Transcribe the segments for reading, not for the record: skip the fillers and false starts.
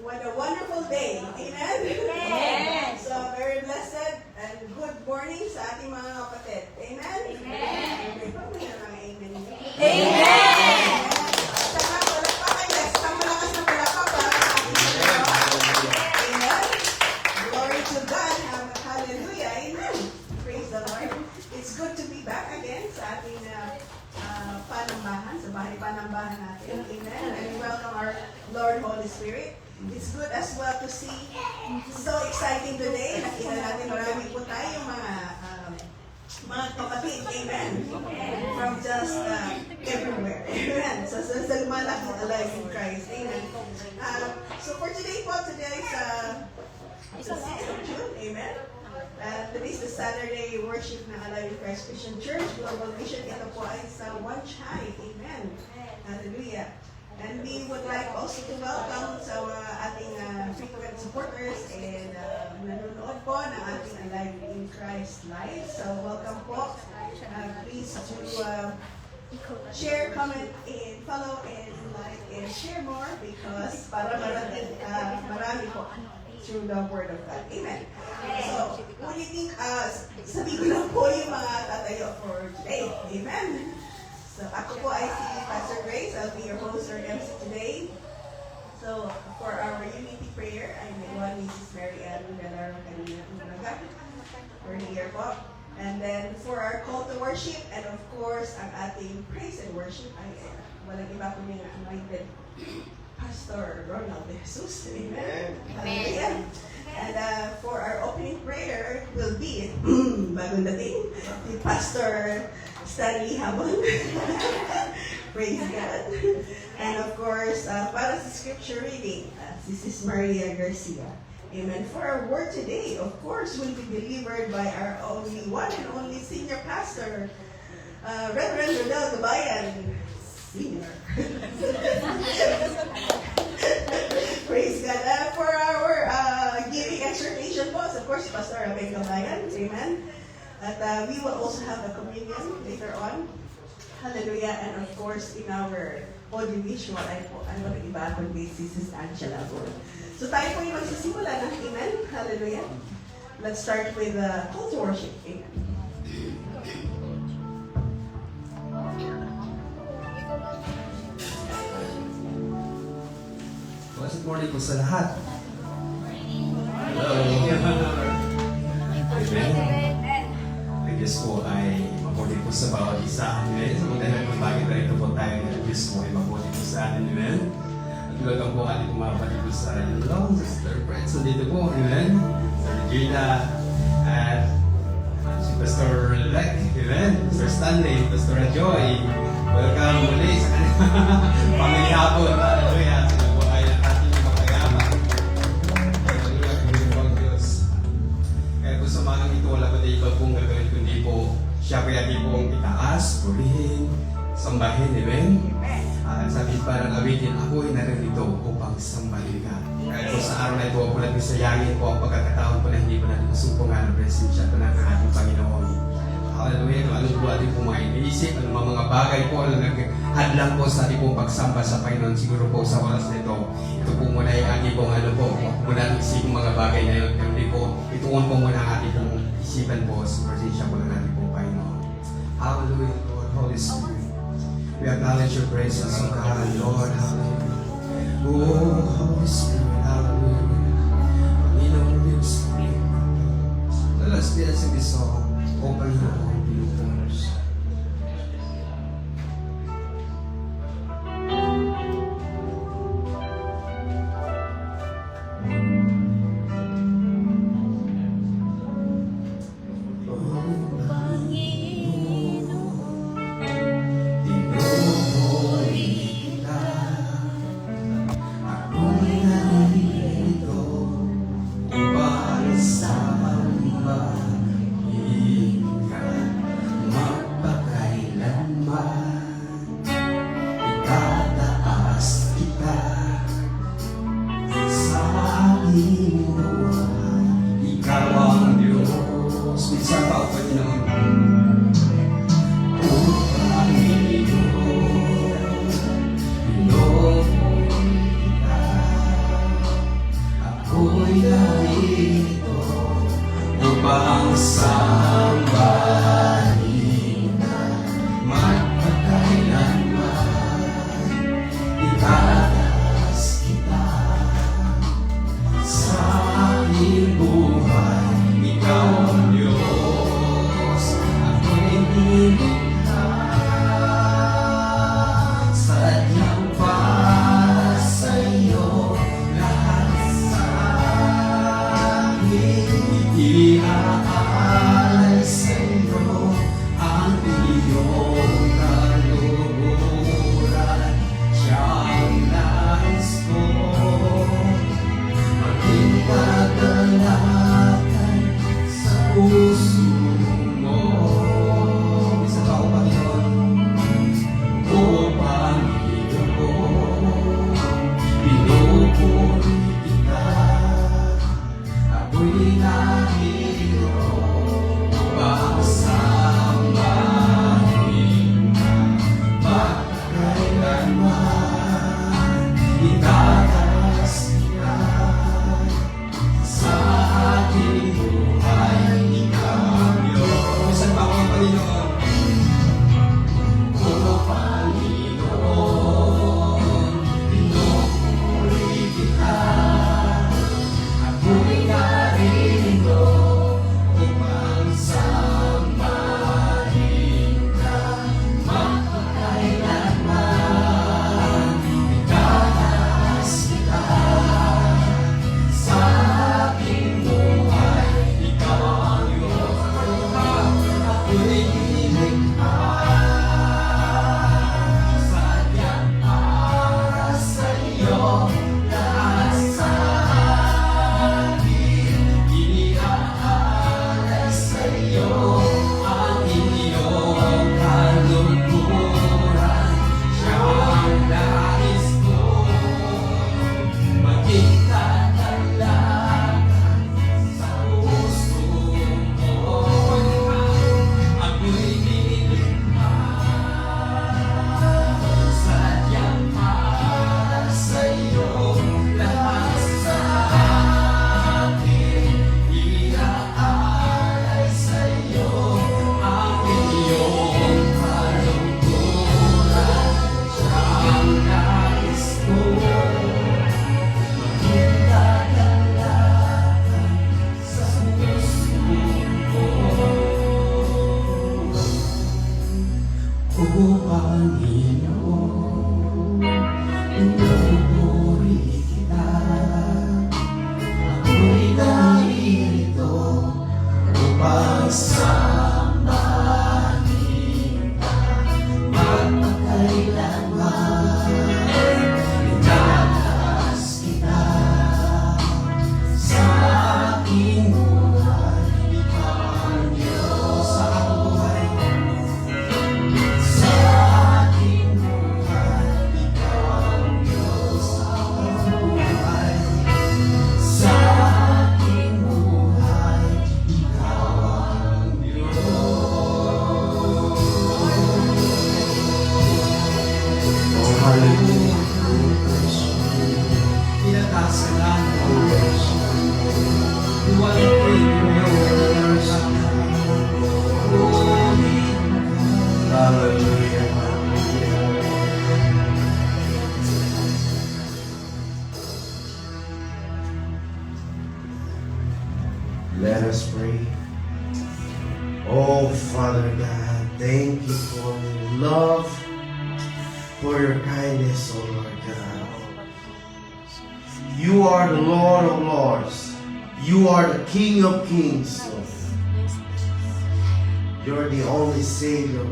What a wonderful day. Amen? Amen. So, very blessed and good morning sa ating mga kapatid. Amen? Amen. Okay, pag-may na mga amen niyo. Amen. Saka, palakpakan guys. Isang malakas na palakpak para sa ating Panginoon. Amen? Glory to God. Hallelujah. Amen. Praise the Lord. It's good to be back again sa ating panambahan, sa bahay panambahan natin. Amen. And we welcome our Lord Holy Spirit. It's good as well to see. So exciting today. Nakita natin marami po tayong mga kapatid. Amen. From just everywhere. Amen. So lumalaki alive in Christ. Amen. So for today po, today is the 6th of June. Amen. Today is the Saturday worship ng Alive in Christ Christian Church Global Mission. Ito po ay sa Wanchai. Amen. Hallelujah. And we would like also to welcome sa ating frequent supporters and nanonood po ng ating Alive in Christ Live. So welcome po. Please to share, comment, and follow, and like, and share more because para marami po through the Word of God. Amen. So, what do you think? Sabi ko lang po yung mga tatayo for today. Amen. So, ako po ay si Pastor Grace. I'll be your host or MC today. So, for our unity prayer, I'm one Mrs. Mary Ann Galarong kanina umaga. We're here po. And then, for our call to worship, and of course, ang ating praise and worship ay walang iba kundi ang anointed Pastor Ronald De Jesus. Amen. Amen. And for our opening prayer will be, bagong dating, si Pastor Stanley Habon. Praise God. And of course, para sa scripture reading, this is Maria Garcia. Amen. For our word today, of course, will be delivered by our only one and only senior pastor, Reverend Rodel Gabayan. Senior. Praise God. For our giving exhortation po, of course, Pastor Abel Gabayan. Amen. At we will also have a communion later on. Hallelujah. And of course, in our audiovisual, ay walang iba kundi si Sis Angela Gold. So tayo po yung magsisimula ng Amen. Hallelujah. Let's start with the call to worship. Amen. Blessed morning po sa lahat. Hello. Amen. Ang Diyos po ay mabuti po sa bawat isa. Amen. Sa mga ng bagay na ito po tayo ng Diyos po ay mabuti po sa atin. Amen. At welcome po ating kumapatid po sa Long Sister Friends. So dito po. Amen. Sir Gina at si Pastor Lek. Amen. Pastor Stanley. Pastor Joy. Welcome muli sa kanyang pamilihapon. Hallelujah. Sa mga ito, wala ko tayo pong gagawin kundi po siya po yung pong itaas, purihin, sambahin, amen? Sabi parang awitin, ako ay naririto upang sambahin ka. Kaya po sa araw na ito, ako natin sayangin po ang pagkakataon po na hindi po natin masumpungan ang presensya po ng ating Panginoon. Hallelujah, anong po ating po mga iniisip, anong mga bagay po na naghadlang po sa ating pong pagsamba sa Panginoon, siguro po sa oras na ito. Ito po muna yung ating pong muna ating isipin mga bagay na yun, pero di po, ituon po muna ang ating pong isipan po sa presensya po ng ating pong Panginoon. Hallelujah, Lord, Holy Spirit. We acknowledge your presence, O God, Lord, hallelujah. Oh, Holy Spirit, hallelujah. Panginoon, Holy Spirit. Let us sing this song, O Panginoon. Ikaw ang Diyos. Minsan pa ako Panginoon. magkailanman itataas kita sa aking buhay. Ikaw ang Diyos. Isang pa mga Panginoon. O Panginoon, pinupuri kita. Ako'y narito upang sambahin ka magpakailanman. Itataas kita sa aking buhay. Ikaw ang Diyos. Ako'y nilikha sadyang para sa iyo. Lahat sa akin iniaalay sa iyo. Ang iyong kalungkuran siyang nais ko. Maging katalakan sa puso mo. Ako'y nilikha sadyang para sa iyo. Lahat sa akin iaalay sa iyo. Ang iyong kalungkuran siyang nais ko. Maging katalakan sa puso mo. O Panginoon, pinupuri kita. Ako'y narito upang sambahin ka magpakailanman. Itataas kita sa aking buhay. Ikaw ang Diyos sa aking buhay. Sa aking buhay, ikaw ang Diyos sa aking buhay. Sa aking buhay, ikaw ang Diyos. Oh, hallelujah. Tinataas ka namin. Walang iyong sa Hallelujah. Let us pray. Oh, Father God, thank you for your love, for your kindness, oh Lord God. You are the Lord of Lords. You are the King of Kings, Lord. You're the only Savior.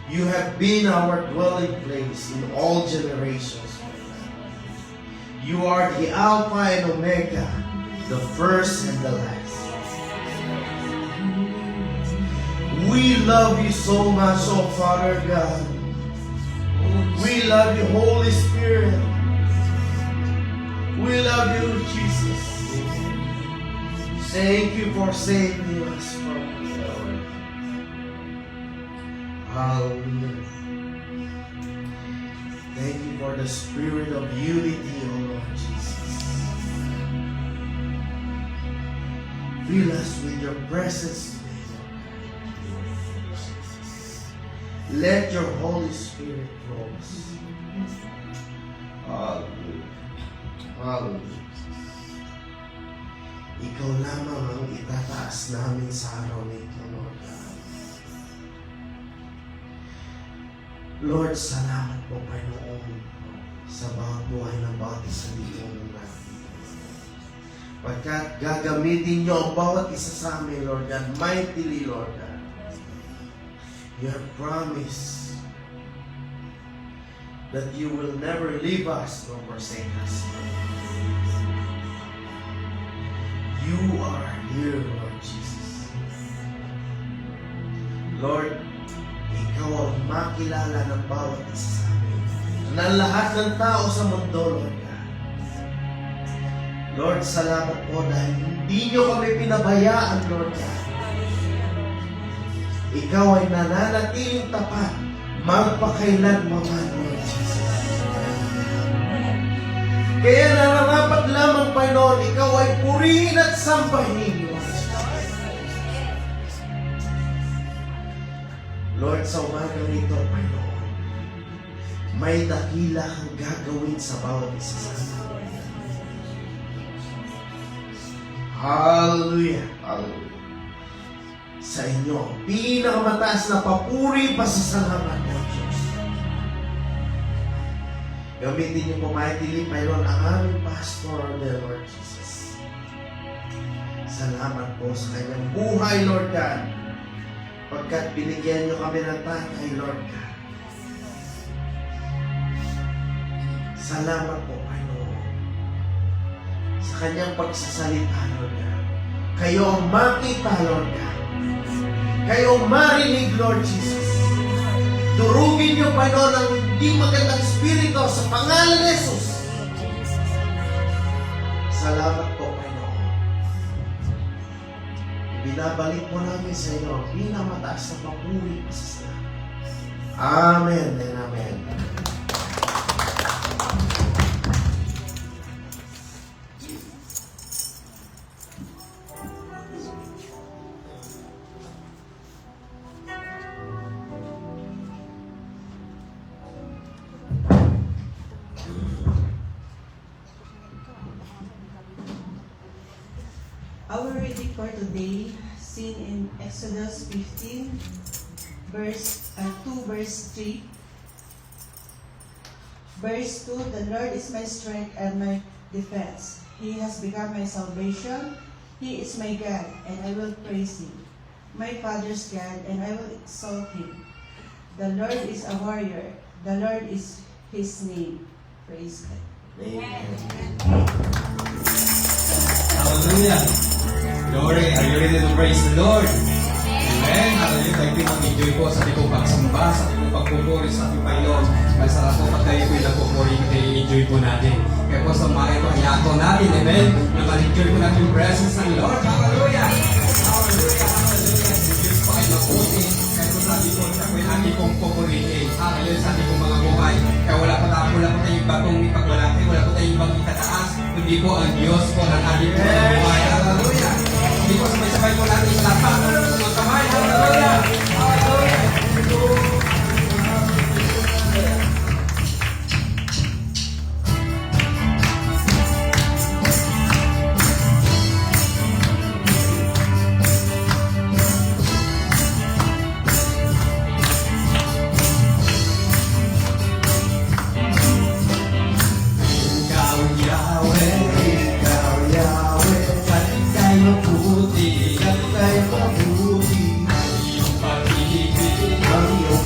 You have been our dwelling place in all generations. You are the Alpha and Omega, the first and the last. We love you so much, oh Father God. We love you, Holy Spirit. We love you, Jesus. Thank you for saving us from hell. Hallelujah. Thank you for the spirit of unity, oh Lord Jesus. Fill us with your presence today, Lord. Let your Holy Spirit flow us. Hallelujah. Hallelujah. Ikaw lamang ang itataas namin sa araw nito, Lord God. Lord, salamat po, Panginoon, sa bawat buhay ng bawat isa dito natin. Pagkat gagamitin niyo ang bawat isa sa amin, Lord God, mightily, Lord God. You have promised that you will never leave us nor forsake us. You are here, Lord Jesus. Lord, ikaw ang makilala ng bawat isa sa amin. Ng lahat ng tao sa mundo, Lord God. Lord, salamat po dahil hindi niyo kami pinabayaan, Lord God. Ikaw ay nananatiling tapat magpakailanman, Lord Jesus. Kaya nararapat lamang, Panginoon, Ikaw ay purihin at sambahin, Lord Jesus. Lord, sa umagang ito, Panginoon, may dakila kang gagawin sa bawat isa sa amin. Hallelujah. Hallelujah. Sa inyo, pinakamataas na papuri pasasalamat, Lord Diyos. Gamitin niyo po, mightily, Panginoon, ang aming pastor, Lord Jesus. Salamat po sa kanyang buhay, Lord God. Pagkat binigyan niyo kami ng tatay, Lord God. Salamat po, Panginoon, sa kanyang pagsasalita, Lord God. Kayo ang makita, Lord God. Kayo ang marinig, Lord Jesus. Durugin niyo, Panginoon, ang hindi magandang spirito sa pangalan ni Jesus. Salamat po, Panginoon. Binabalik po namin sa inyo ang pinamataas na papuri sa salamat. Amen and amen. Our reading for today, seen in Exodus 15, verse 2, verse 3. Verse 2, the Lord is my strength and my defense. He has become my salvation. He is my God, and I will praise Him. My Father's God, and I will exalt Him. The Lord is a warrior. The Lord is His name. Praise God. Amen. Hallelujah. Glory. Are you ready to praise the Lord? Amen. Hallelujah. Tayo pinag-enjoy po sa ating pagsamba, sa ating pagpupuri sa ating Panginoon. Masarap po pag tayo po'y nagpupuri, i-enjoy po natin. Kaya po sa mga ito, iyato natin, amen, na ma-enjoy po natin yung presence ng Lord. Hallelujah. Hallelujah. Hallelujah. Si Diyos po ay mabuti. Kaya po sabi po, siya po yung ating pong pupurihin. Hallelujah. Sa ating pong mga buhay. Kaya wala po tayong bagong ipagwalaki, wala po tayong bagong itataas. Kundi po ang Diyos po ng ating pong mga buhay. Hallelujah. Hindi po sabay-sabay po natin sa lahat ng mga kamay. Hallelujah. Hallelujah. Ang iyong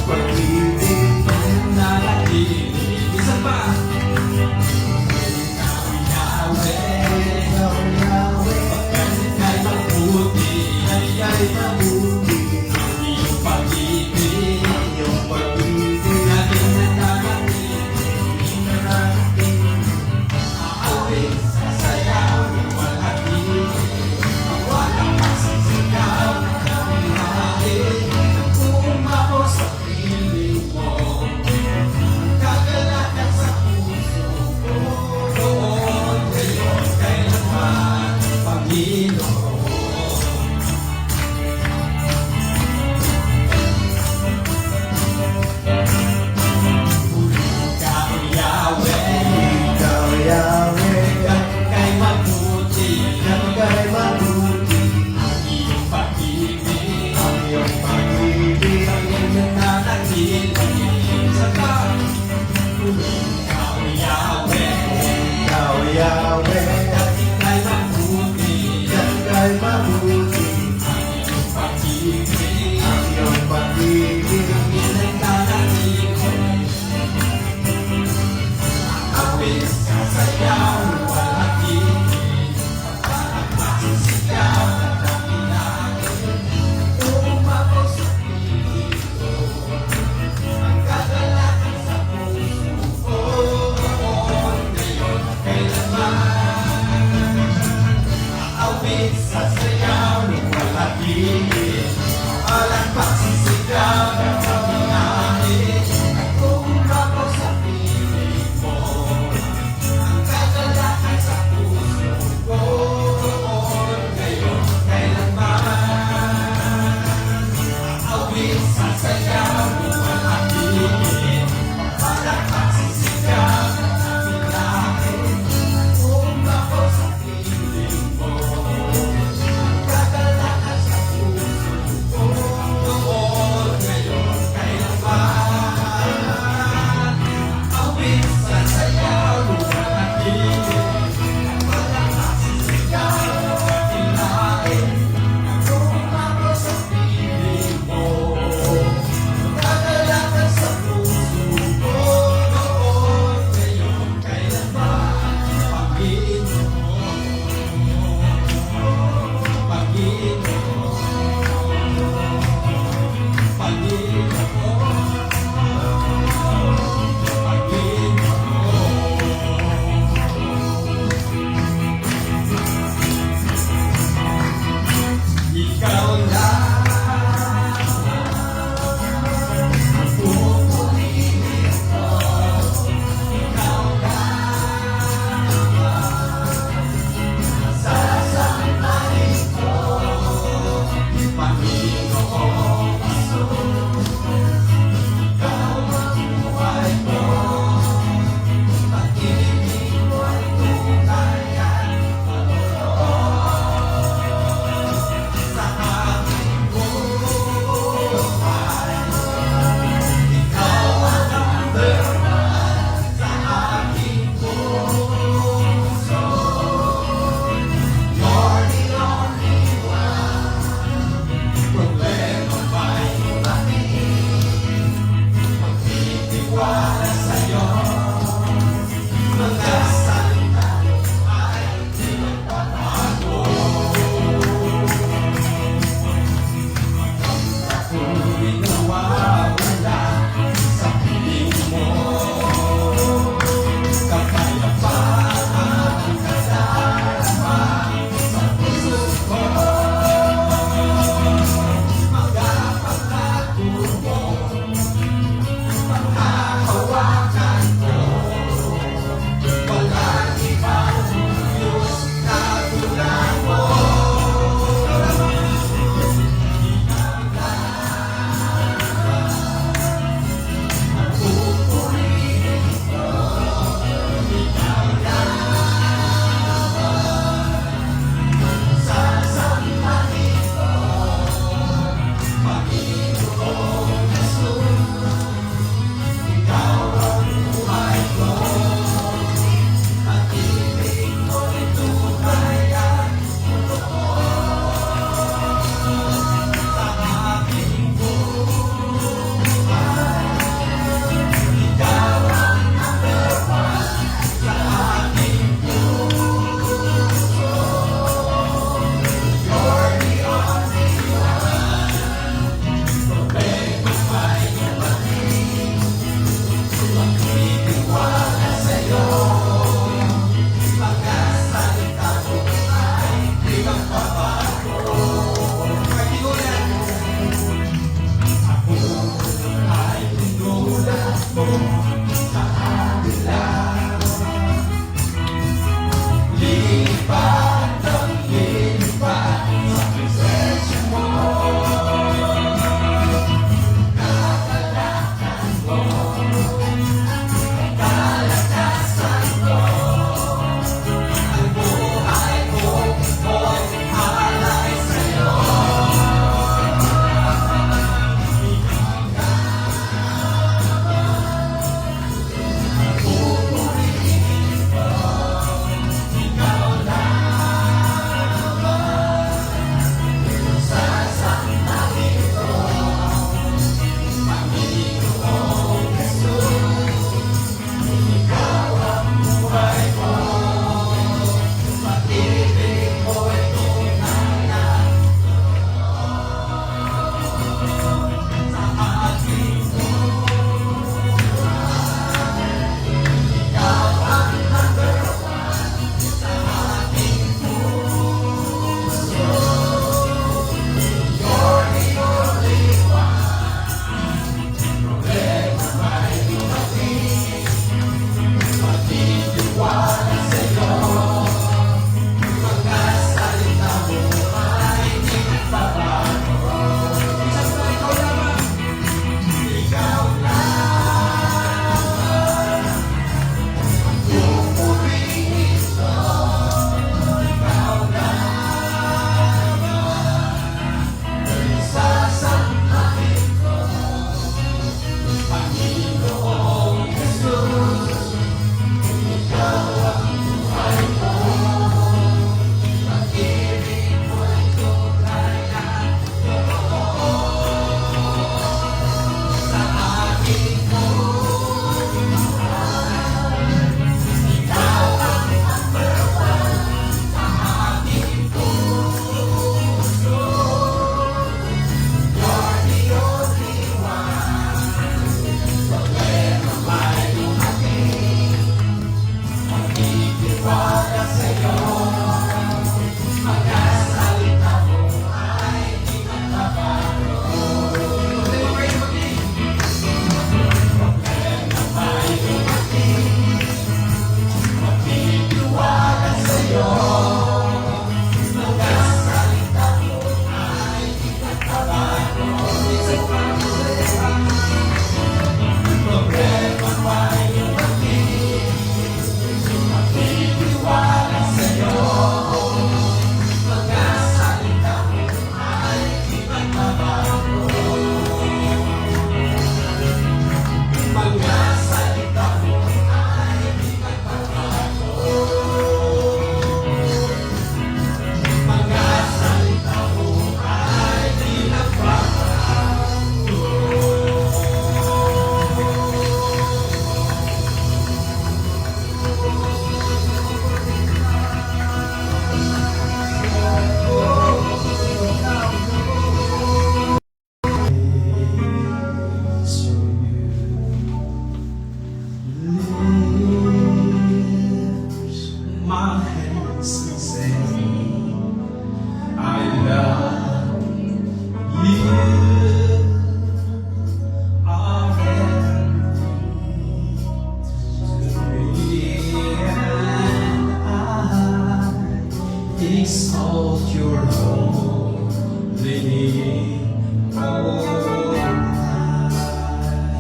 mo sa kanila. Lipat ang lipat sa presensya mo. Kakalakal mo, kalakasan mo. Ang buhay ko mo'y alay sa'yo. Exalt your holy name, oh my.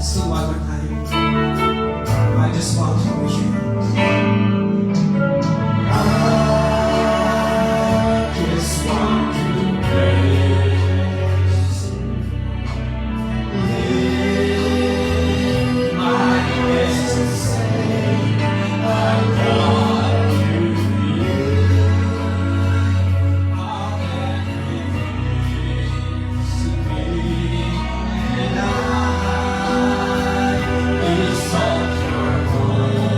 Sing one more time. I just want to worship you. I just want to praise you. Lift my hands and say, I want you. And I exalt your holy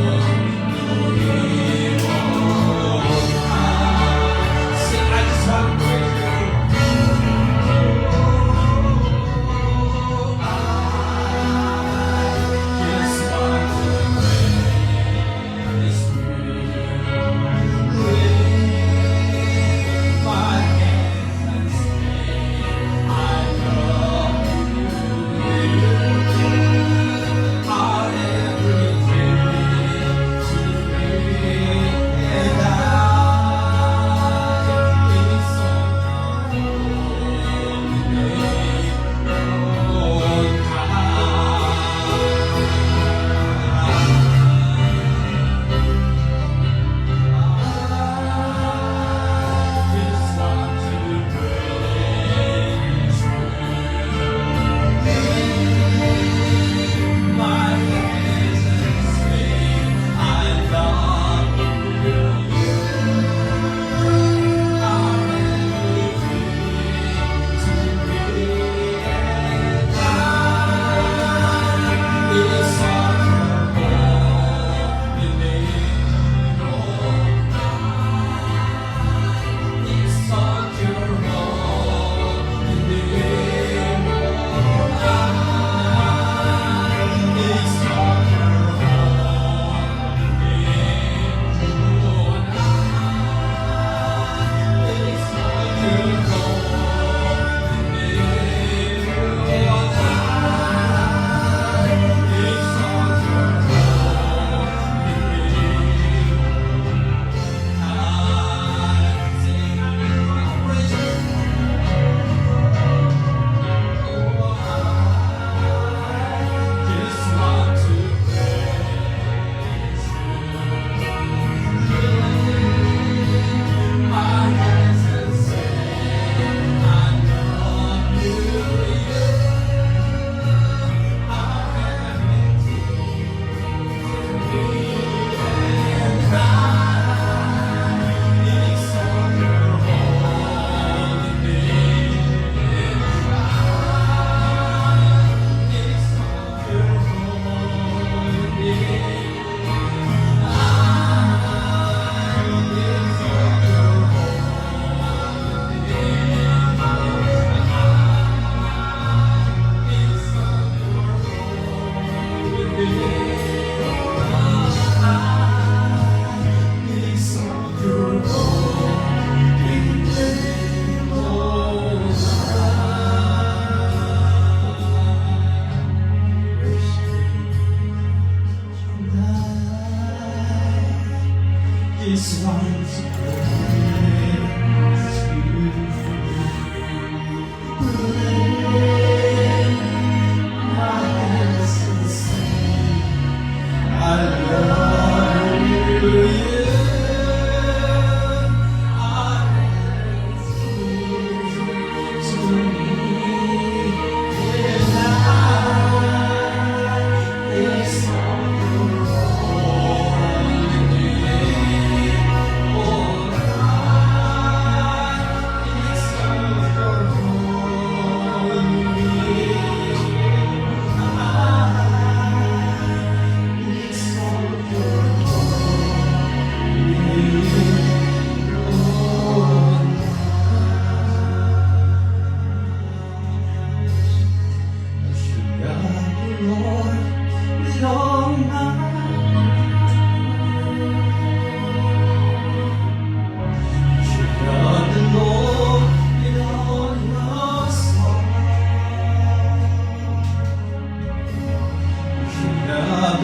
This one's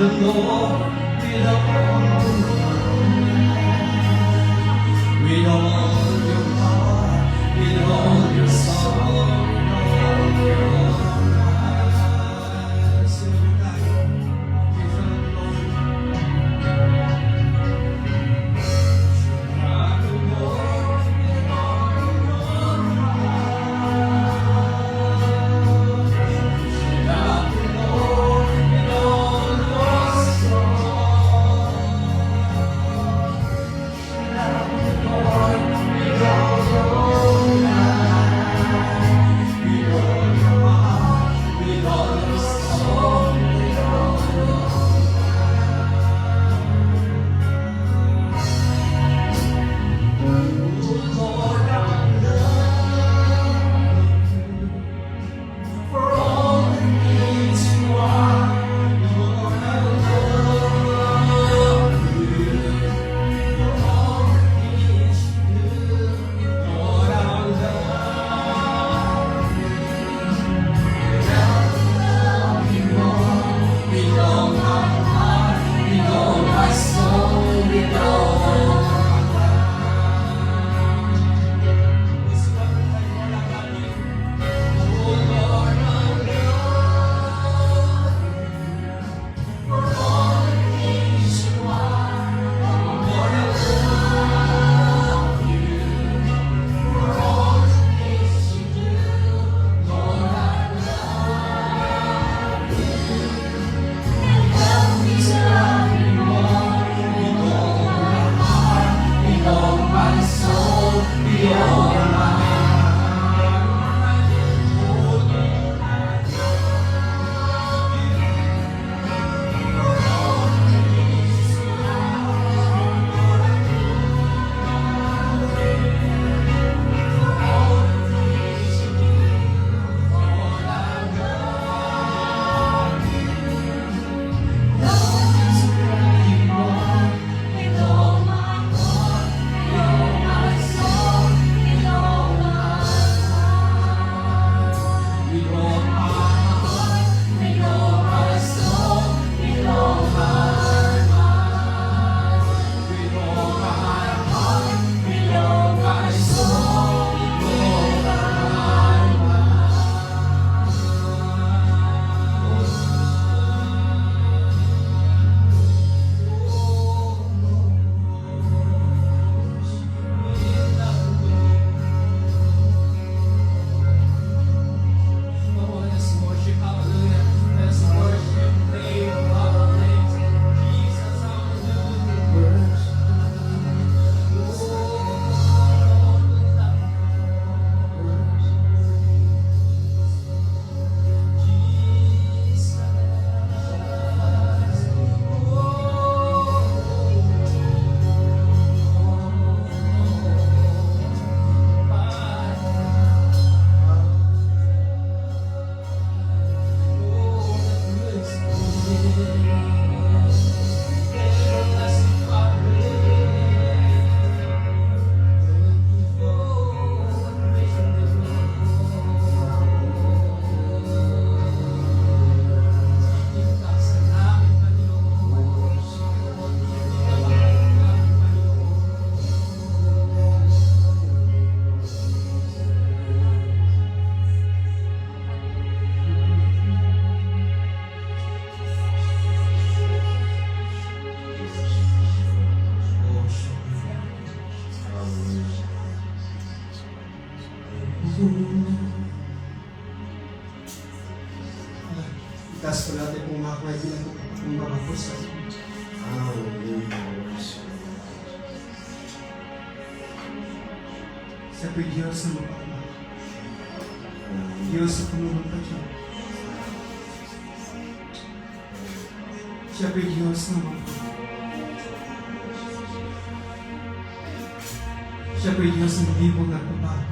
the Lord with all your heart, with all your soul, with all your mind. Sing it tayo. Give the Lord. Love the Lord with all your heart. Love the Lord with all your soul. Love the Lord with all your mind, with all your heart, with all your soul, with all your Lord, I love you for all the things you are. Lord, I love you for all the things you do. Lord, I love you. Love you more with all my heart, with all my soul, with all my mind. This one, Lord, I love you. Oh Lord, I love you for all the things you are. Lord, I love you for all the things you do. Lord, I love you. Help me to love you more with all my Itaas po natin kung mga kaibigan ko kung mga puso. Sa Diyos na mapagmahal. Diyos sa Panginoon pa dyan. Siya po Diyos na mapagmahal. Siya po Diyos na hindi po nagpapago.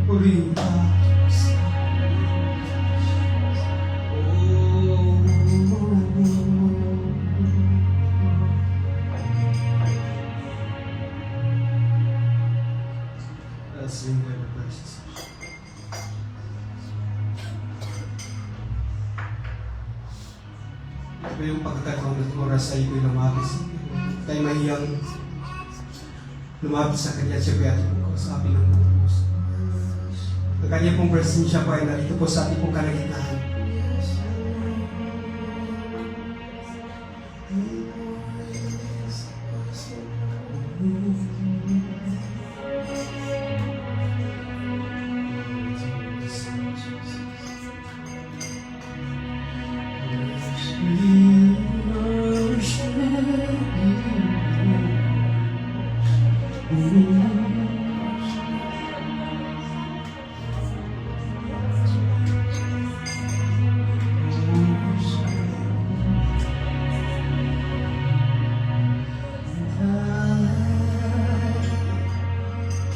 Purihin ka. Let's sing the verses. Ito yung pagkakataon at oras ay ko'y lumapit sa Panginoon. Tayo mahiyang lumapit sa Kanya, siya kaya ating kausapin ng buong puso. Ang Kanya pong presensya po ay narito po sa ating pong kalagitnaan.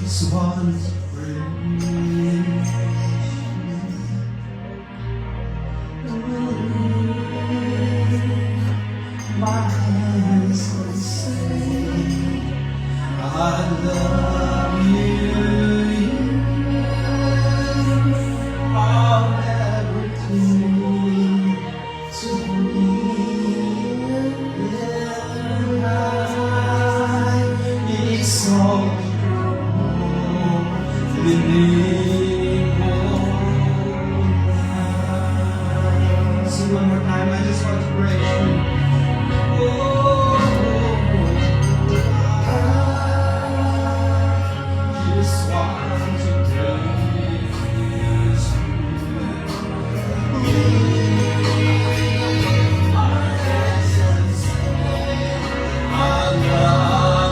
Just want to praise my hands will say I love you. I'll never do to me. It's all so one more time, I just want to praise you. I just want to praise you. I love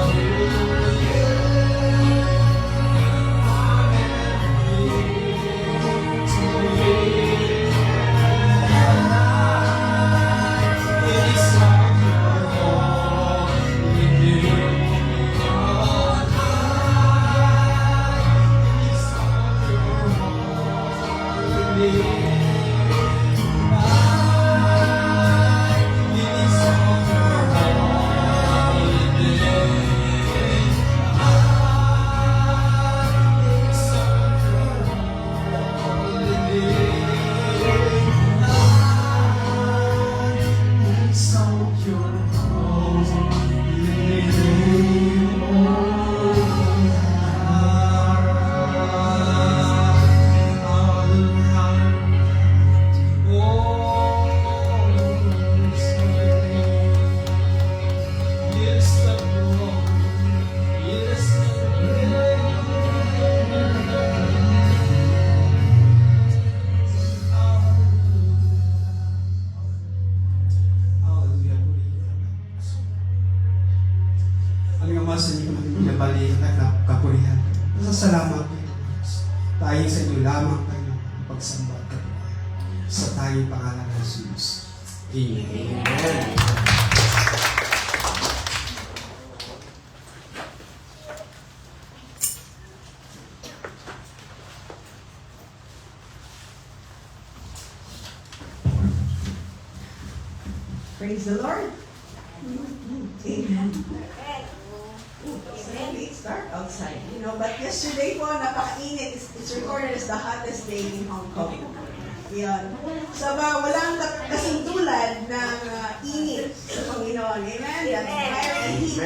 sa inyo kami pinabalihan at kapurihan. Masasalamat kayo, Diyos. Tayo sa inyo lamang tayo pagsamba at kapurihan. Sa tayo pangalan ng Jesus. Amen. Praise the Lord. Amen. It's dark outside, you know, but yesterday po, napakainit. It's recorded as the hottest day in Hong Kong. Yan. So, walang kasing tulad ng init sa Panginoon. Amen? That fiery heat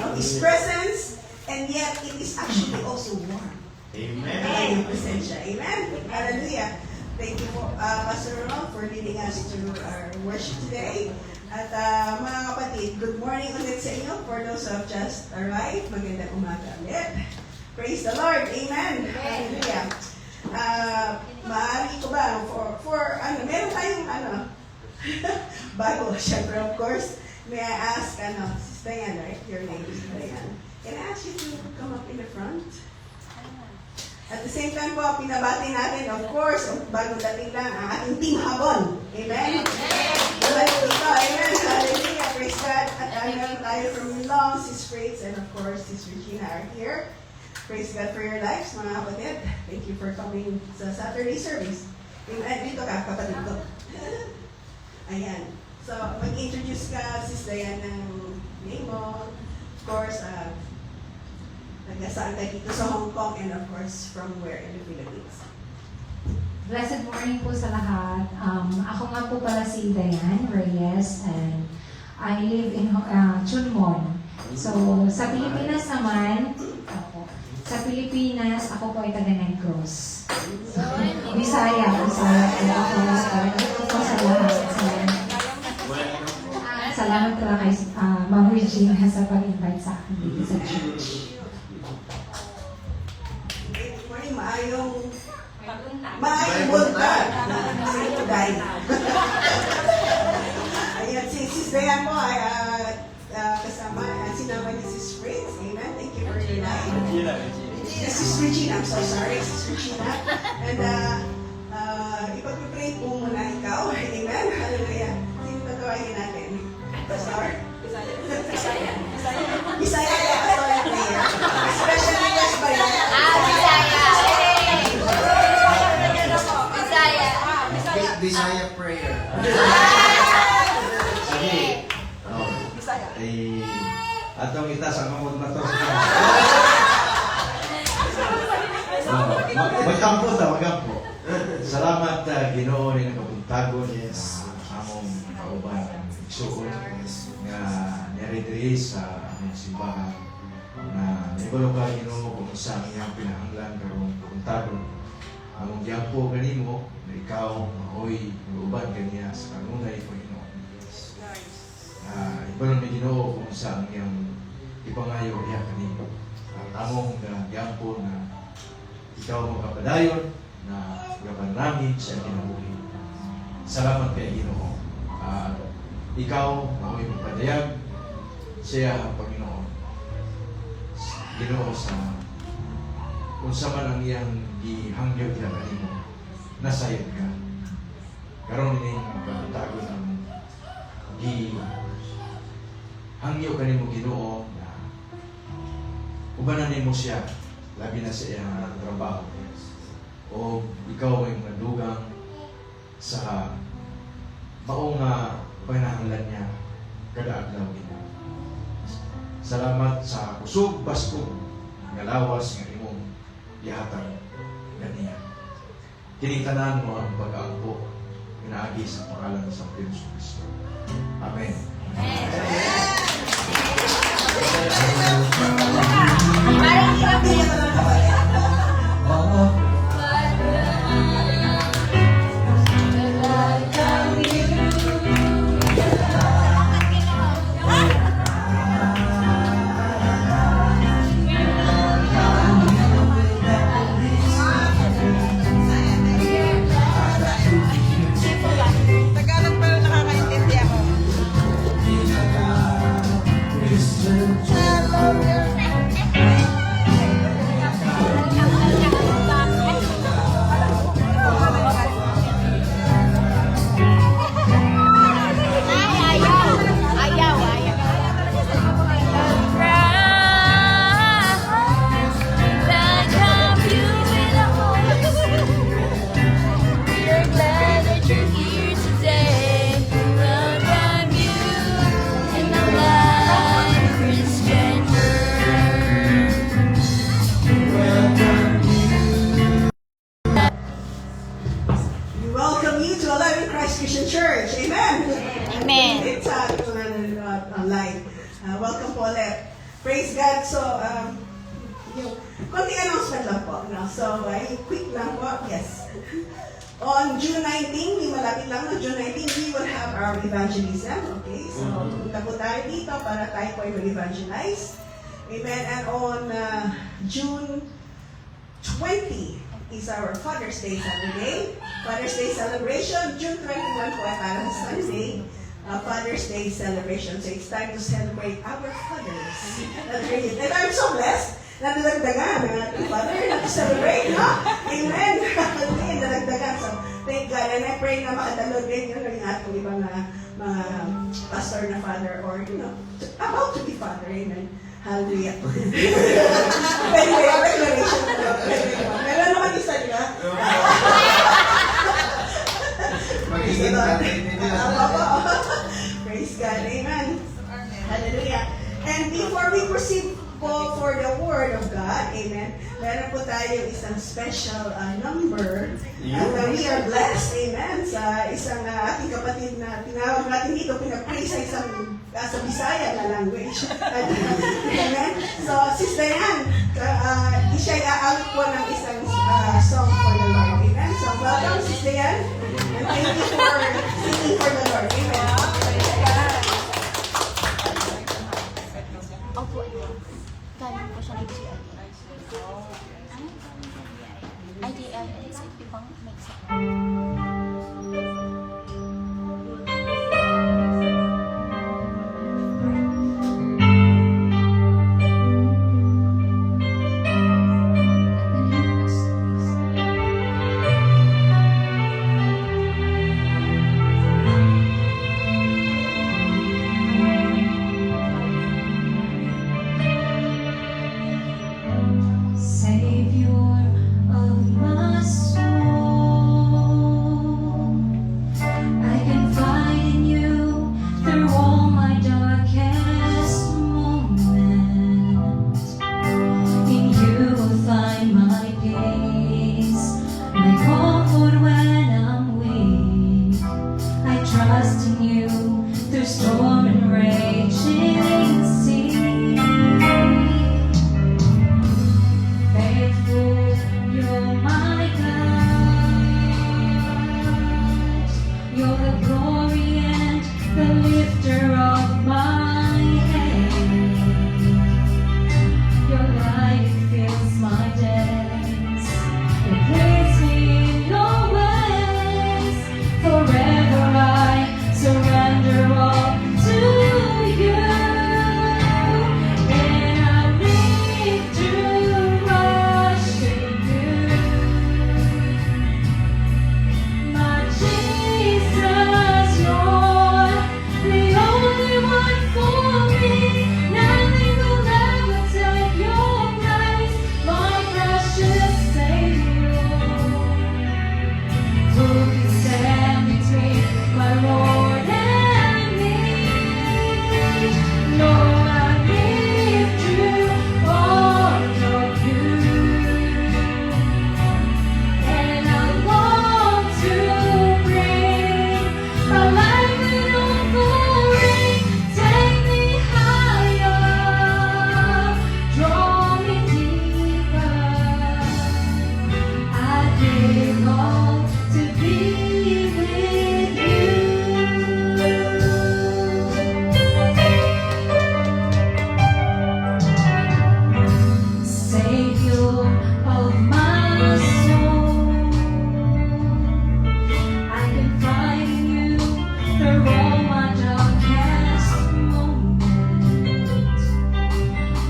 of His presence, and yet it is actually also warm. Amen. Yung presensya. Amen? Hallelujah. Thank you po, Pastor Ronald, for leading us to our worship today. At mga kapatid, good morning ulit sa inyo for those who have just arrived. Magandang umaga ulit. Praise the Lord. Amen. Hallelujah. Maaari ko ba, meron tayong bago, syempre of course, may I ask, Sis Diane, right? Your name is Diane. Can I ask you to come up in the front? At the same time po, pinabati natin, of course, bagong dating lang, ang ating team habon. Amen? Amen. Hallelujah. Praise God. At meron tayo from Long, Sis Freights, and of course, Sis Regina are here. Praise God for your lives, mga kapatid. Thank you for coming sa Saturday service. Amen. Dito ka, kapatid ko. Ayan. So, mag-introduce ka, Sis Diane, ng name mo. Of course, nagkasaan ka dito sa Hong Kong, and of course, from where in the Philippines. Blessed morning po sa lahat. Ako nga po pala si Diane Reyes and I live in Chunmon. So, sa Pilipinas naman, ako po ay taga Negros. Bisaya po ako. Ito po sa lahat. Salamat pala kay Ma'am Regina sa pag-invite sa akin dito sa church. Good morning, maayong buntag. Ayan, si Sis Diane po ay sinama ni Sis Freights. Amen. Thank you for your life. Sis Regina, I'm so sorry, Sis Regina. And ipag-pray po muna ikaw. Amen. Hallelujah. Sino tatawagin natin? Pastor? Bisaya. Pastor prayer. Special request ba yan? Bisaya prayer. Sige. Atong itas ang kamot na to. Magkampo ta, magkampo. Salamat Ginoo ni nakapuntagon yes among kauban igsuon nga niari sa among simbahan na nibalo ka Ginoo kung sa iyang pinahanglan karong kapuntagon among giampo kanimo na ikaw maoy uban kaniya sa kanunay Panginoon. Ibalo ni Ginoo kung sa iyang ipangayo niya kanimo. Among giampo na ikaw magpapadayon na gaban namin sa kinabuhi. Salamat kay Ginoo. Ikaw mao'y magpadayag siya ang Panginoon. Ginoo sa kung sa man ang iyang gihangyo niya kanimo, nasayod ka. Karon ini magpapatago ng gihangyo kanimo Ginoo na ubanan nimo siya labi na sa iyang trabaho. O ikaw ay madugang sa maong panahanglan niya kada adlaw Ginoo. Salamat sa kusog basko nga lawas nga imong gihatag kaniya. Kini tanan mo ang pag-aampo pinaagi sa pangalan sa Panginoon Kristo. Amen. Tagalog pa yung nakakaintindi ako. I love you. Christ Christian Church. Amen? Amen. It's online. Welcome po ulit. Praise God. So, yung konting announcement lang po. No? So, quick lang po. Yes. On June 19, malapit lang no, June 19, we will have our evangelism. Okay? So, punta po tayo dito para tayo po ay mag-evangelize. Amen. And on June 20 is our Father's Day Saturday. Father's Day celebration. June 21 po ay parang Sunday. Father's Day celebration. So it's time to celebrate our fathers. And I'm so blessed na nadagdagan ng ating father na to celebrate, no? Amen. Amen. Nadagdagan. So thank God. And I pray na makadalo din yung ating ibang mga pastor na father or, you know, about to be father. Amen. Hallelujah. Anyway, a declaration na ito. Meron naman isa niya. Magiging natin Praise God. Amen. Hallelujah. And before we proceed po for the Word of God, amen, meron po tayo isang special number. At we are blessed, amen, sa isang ating kapatid na tinawag natin dito, pinag-pray sa isang sa Bisaya na language. Amen. So, Sis Dayan, siya i-out po ng isang song for the Lord. Amen. So, welcome, Sis Dayan. And thank you for singing for the Lord. Amen. Opo, galing po siya nag-GI. IDI, sa ibang may isa. Savior of my soul, I can find in you through all my darkest moments. In you I'll find my peace, my comfort when I'm weak. I trust in you through storm and raging sea. Faithful, you're my God. You're the glory and the lifter of my head. Your light fills my days. You place me in your ways. Forever I surrender all to you. And I live to worship you. My Jesus, you're the only one for me. Nothing will ever take your place, my precious Savior. Who can stand between my Lord and me? Lord, I live to honor you, and I want to bring my life in offering. Take me higher, draw me deeper. I give all to be with you. Savior of my soul, I can find in you through all my darkest moments.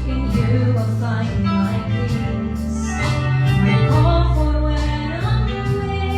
In you I'll find my peace, my comfort when I'm weak.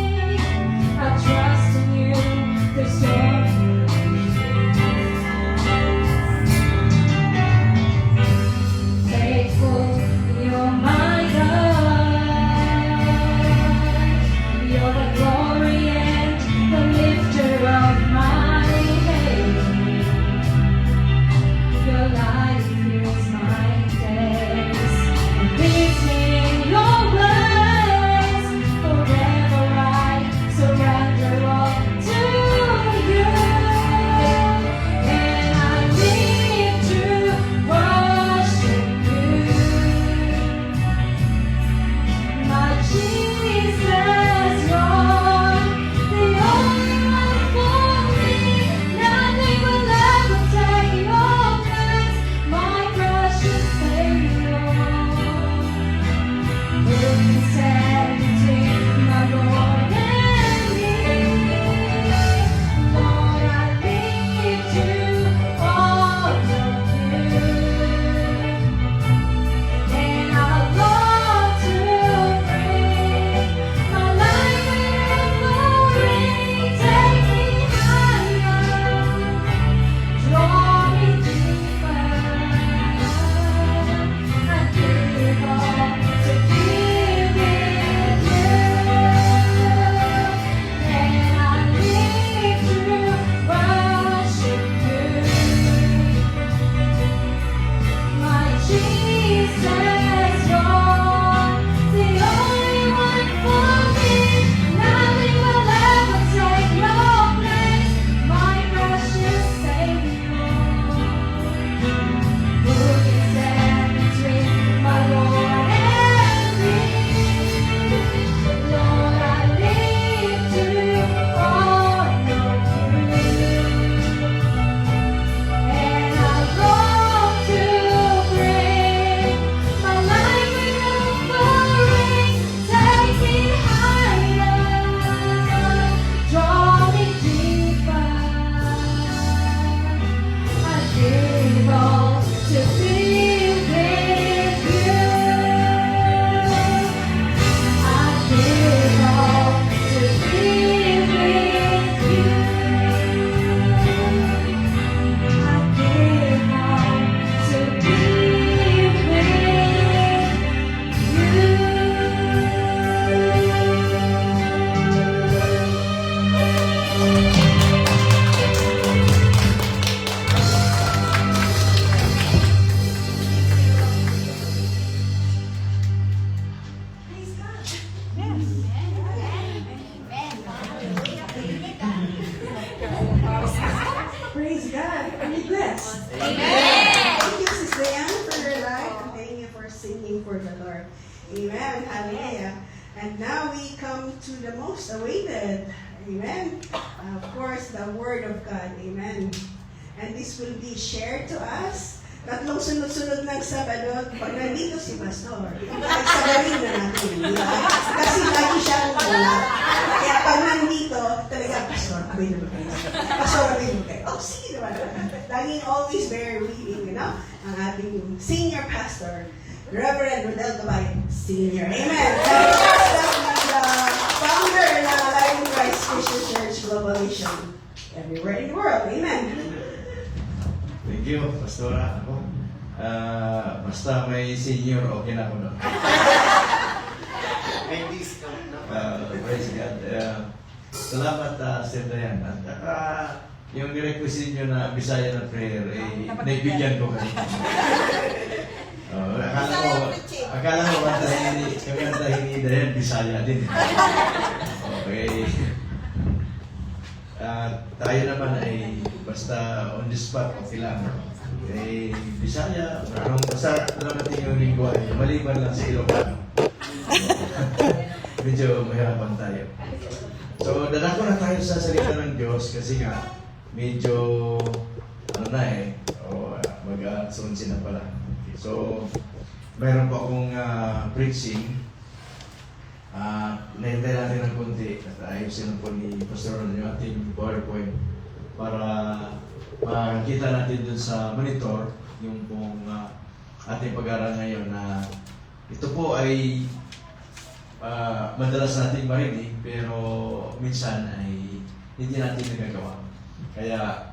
Thank you, Sis Diane, for your life. And thank you for singing for the Lord. Amen. Hallelujah. And now we come to the most awaited. Amen. Of course, the Word of God. Amen. And this will be shared to us. Tatlong sunod-sunod ng Sabado, pag nandito si Pastor, nagsabarin na natin. Di ba? Kasi lagi siyang wala. Kaya pag nandito, talaga, Pastor, abay naman kayo. Pastor, abay naman kayo. Oh, sige naman. Laging always bear reading, you know? Ang ating senior pastor, Reverend Rodel Gabay, Senior. Amen. The founder ng Life in Christ Christian Church Global Mission. Everywhere in the world. Amen. Thank you, Pastora. Ako, basta may senior, okay na ako doon. May discount na. Praise God. Salamat, Sir Dayan. At yung request niyo na Bisaya na prayer, naibigyan ko kanina. Akala ko kantahin ni Dayan, Bisaya din. Okay. Tayo naman ay basta on the spot, okay lang. Bisaya, basta naman yung lingwa, maliban lang sa Ilocano. Medyo mahirapan tayo. So, dadako na tayo sa salita ng Diyos kasi nga, medyo, mag-sunsin na pala. So, mayroon pa akong preaching. Nahintay natin ng konti at ayusin po ni Pastor Ron yung ating PowerPoint para makikita natin dun sa monitor yung pong ating pag-aaral ngayon na ito po ay madalas natin marinig pero minsan ay hindi natin nagagawa. Kaya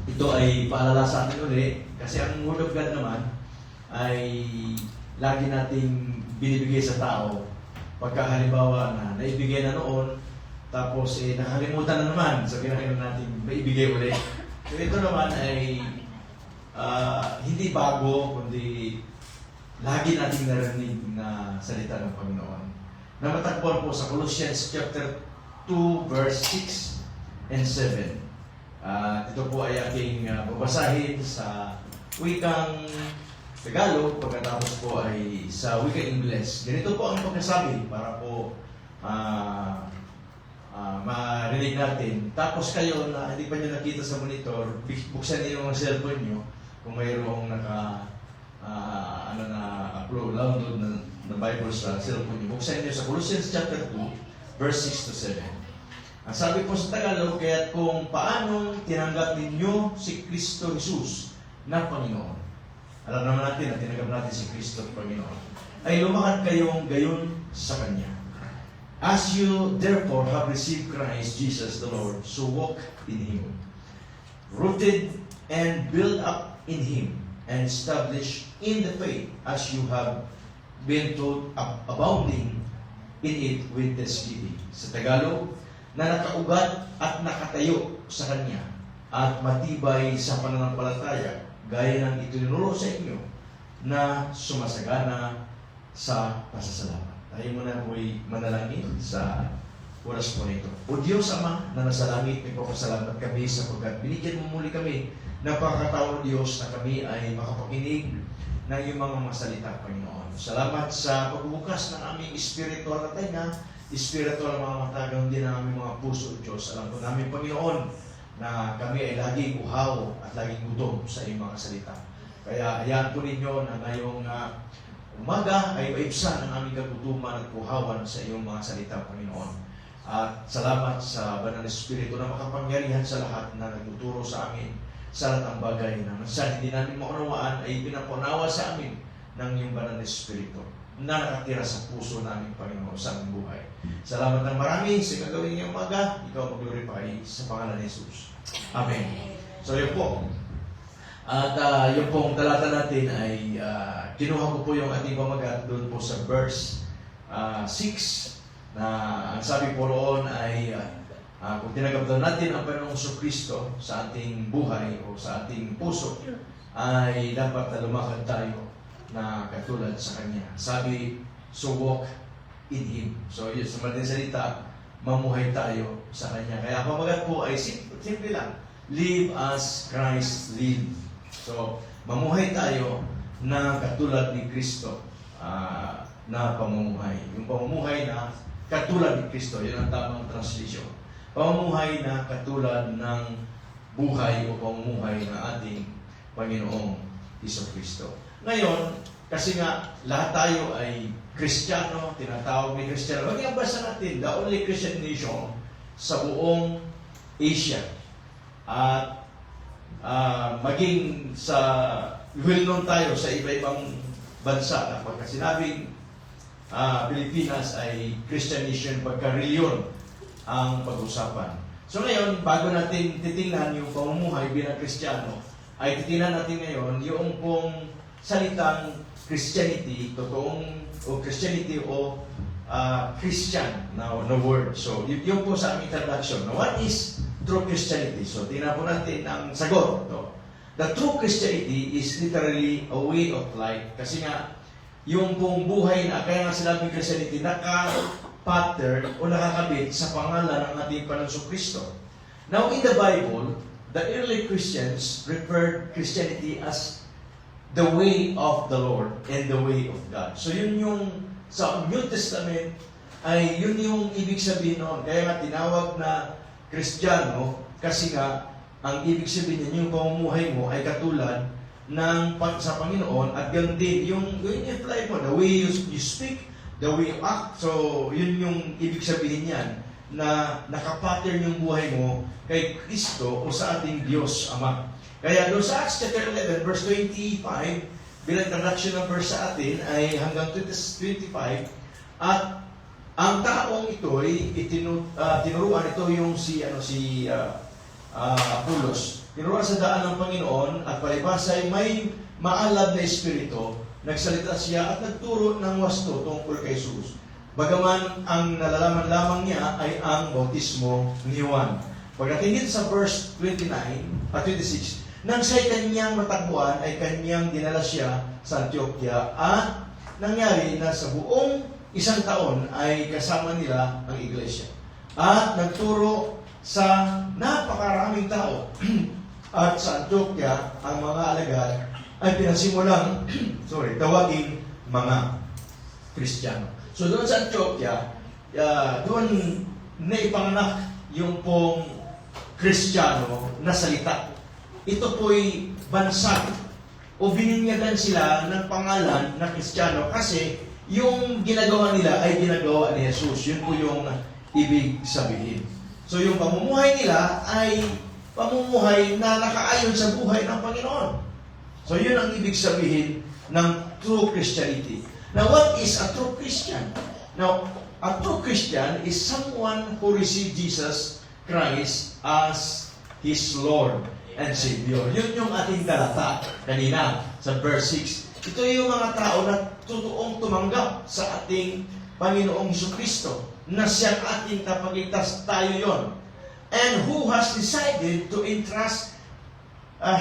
ito ay paalala sa atin ulit kasi ang Word of God naman ay lagi nating binibigay sa tao pagka halimbawa na naibigay na noon, tapos nakalimutan na naman, so kinakailangan natin maibigay ulit. So ito naman ay hindi bago, kundi lagi nating narinig na salita ng Panginoon. Na matagpuan po sa Colossians chapter 2, verse 6 and 7. Ito po ay aking babasahin sa wikang Tagalog, pagkatapos po ay sa wikang Ingles. Ganito po ang pagkasabi para po marinig natin. Tapos kayo na hindi pa nyo nakita sa monitor, buksan niyo yung cellphone nyo kung mayroong upload, download na Bible sa cellphone nyo. Buksan niyo sa Colossians chapter 2, verse 6 to 7. Ang sabi po sa Tagalog, kaya't kung paanong tinanggap ninyo si Kristo Jesus na Panginoon. Alam naman natin na tinanggap natin si Kristo Panginoon. Ay lumakad kayong gayon sa Kanya. As you therefore have received Christ Jesus the Lord, so walk in Him. Rooted and built up in Him, and established in the faith as you have been taught, abounding in it with thanksgiving. Sa Tagalog, na nakaugat at nakatayo sa Kanya, at matibay sa pananampalataya, gaya ng itinuro sa inyo na sumasagana sa pasasalamat. Tayo muna po'y manalangin sa oras po nito. O Diyos Ama na nasa langit, may papasalamat kami sapagkat binigyan mo muli kami ng pagkakataon, Diyos, na kami ay makapakinig ng iyong mga masalita, Panginoon. Salamat sa pagbubukas ng aming spiritual na tenga, spiritual na mga matagang din ng aming mga puso, Diyos. Alam po namin, Panginoon, na kami ay laging uhaw at laging gutom sa iyong mga salita. Kaya hayaan po ninyo na ngayong umaga ay maibsan ang aming kagutuman at uhawan sa iyong mga salita, Panginoon. At salamat sa Banal na Espiritu na makapangyarihan sa lahat na nagtuturo sa amin sa lahat ng bagay na minsan hindi namin maunawaan ay pinapunawa sa amin ng iyong Banal na Espiritu na nakatira sa puso namin, Panginoon, sa aming buhay. Salamat ng marami sa gagawin ngayong umaga. Ikaw mag-glorify sa pangalan ni Jesus. Amen. So yun po. At yung pong talata natin ay kinuha ko po yung ating pamagat doon po sa verse 6 na ang sabi po roon ay kung tinanggap daw natin ang Panginoong Kristo sa ating buhay o sa ating puso ay dapat na lumakad tayo na katulad sa Kanya. Sabi, so walk in Him. So yun, sa madaling salita, mamuhay tayo sa Kanya. Kaya pamagat po ay simple lang. Live as Christ lived. So, mamuhay tayo na katulad ni Kristo na pamumuhay. Yung pamumuhay na katulad ni Kristo, yun ang tamang translation. Pamumuhay na katulad ng buhay o pamumuhay ng ating Panginoong Hesukristo. Ngayon, kasi nga lahat tayo ay Kristiyano, tinatawag ni Kristiyano. Maging basa natin, the only Christian nation sa buong Asia. At maging sa well-known tayo sa iba-ibang bansa na pagka sinabing Pilipinas ay Christian nation, pagka-reliyon ang pag-usapan. So ngayon, bago natin titingnan yung pamumuhay bilang Kristiyano, ay titingnan natin ngayon yung pong salitang Christianity, totoong o Christianity o Christian na word. So, yun po sa aming introduction. Now, what is true Christianity? So, tingnan po natin ang sagot. No? The true Christianity is literally a way of life. Kasi nga, yung pong buhay na, kaya nga sinabing Christianity, naka-pattern o nakakabit sa pangalan ng ating Panginoong Kristo. Now, in the Bible, the early Christians referred Christianity as the way of the Lord and the way of God. So, yun yung sa New Testament ay yun yung ibig sabihin noon. Kaya nga tinawag na Kristiyano kasi nga ang ibig sabihin niya, yung pamumuhay mo ay katulad ng sa Panginoon at ganun din yung apply mo, the way you speak, the way you act. So, yun yung ibig sabihin niyan na nakapattern yung buhay mo kay Kristo o sa ating Diyos Ama. Kaya doon sa Acts chapter 11, verse 25, bilang introduction ng verse sa atin ay hanggang 25 at ang taong ito ay tinuruan ito yung si Apolos. Tinuruan sa daan ng Panginoon at palibhasa ay may maalab na espiritu. Nagsalita siya at nagturo ng wasto tungkol kay Jesus. Bagaman ang nalalaman lamang niya ay ang bautismo ni Juan. Pagdating dito sa verse 29 at 26, nang siya'y kanyang matagpuan ay kanyang dinala siya sa Antioquia at nangyari na sa buong isang taon ay kasama nila ang iglesia. At nagturo sa napakaraming tao at sa Antioquia ang mga alagad ay pinasimulang tawaging mga Kristiyano. So doon sa Antioquia, doon naipanganak yung pong Kristiyano na salita. Ito po'y bansag o bininyagan sila ng pangalan na Kristiyano kasi yung ginagawa nila ay ginagawa ni Jesus. Yun po yung ibig sabihin. So yung pamumuhay nila ay pamumuhay na nakaayon sa buhay ng Panginoon. So yun ang ibig sabihin ng true Christianity. Now what is a true Christian? Now, a true Christian is someone who received Jesus Christ as his Lord and Savior. Yun yung ating talata kanina sa verse 6. Ito yung mga tao na totoong tumanggap sa ating Panginoong Hesukristo na siyang ating kapagligtas, tayo yon. And who has decided to entrust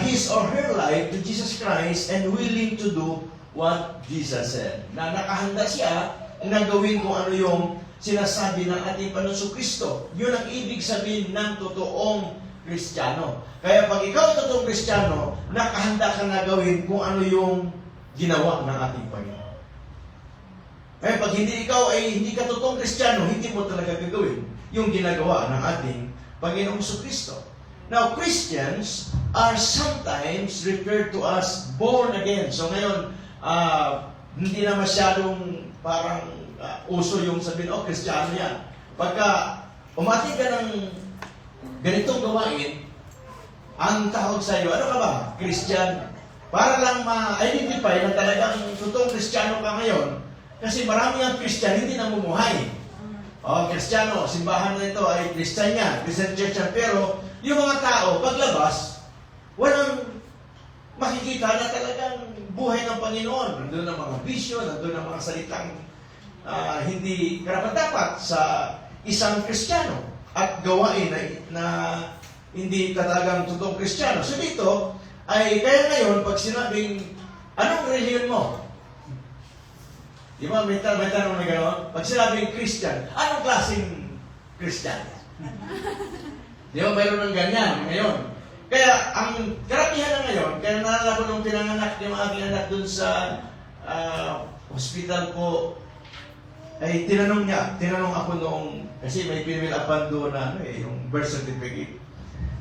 his or her life to Jesus Christ and willing to do what Jesus said. Na nakahanda siya na gawin kung ano yung sinasabi ng ating Panginoong Hesukristo. Yun ang ibig sabihin ng totoong Kristiyano. Kaya pag ikaw ay totoong Kristiyano, nakahanda ka na gawin kung ano yung ginawa ng ating Panginoon. Kaya pag hindi ka totoong Kristiyano, hindi mo talaga gagawin yung ginagawa ng ating Panginoong Hesukristo. Now, Christians are sometimes referred to as born again. So ngayon, hindi na masyadong parang uso yung sabihin, Kristiyano yan. Pagka umati ka ng ganitong gawain, ang tawag sa iyo, ano ka ba? Christian. Para lang ma-identify na talagang totoong Kristiyano ka ngayon. Kasi marami ang Christian, hindi namumuhay. Kristiyano, simbahan na ito ay Christian yan, Christian Church yan. Pero yung mga tao, paglabas, walang makikita na talagang buhay ng Panginoon. Nandun ang mga bisyo, nandun ang mga salitang hindi karapat-dapat sa isang Kristiyano at gawain na hindi talagang totoong Kristiyano. So dito, ay kaya ngayon, pag sinabing, anong religion mo? Di ba, may tanong na gano'n? Pag sinabing Christian, anong klaseng Christian? Di ba, mayroon ng ganyan ngayon. Kaya ang karamihan na ngayon, kaya naalala ko nung pinanganak yung aking anak dun sa hospital ko, ay tinanong ako noong, kasi may pinwilapan doon na yung birth certificate.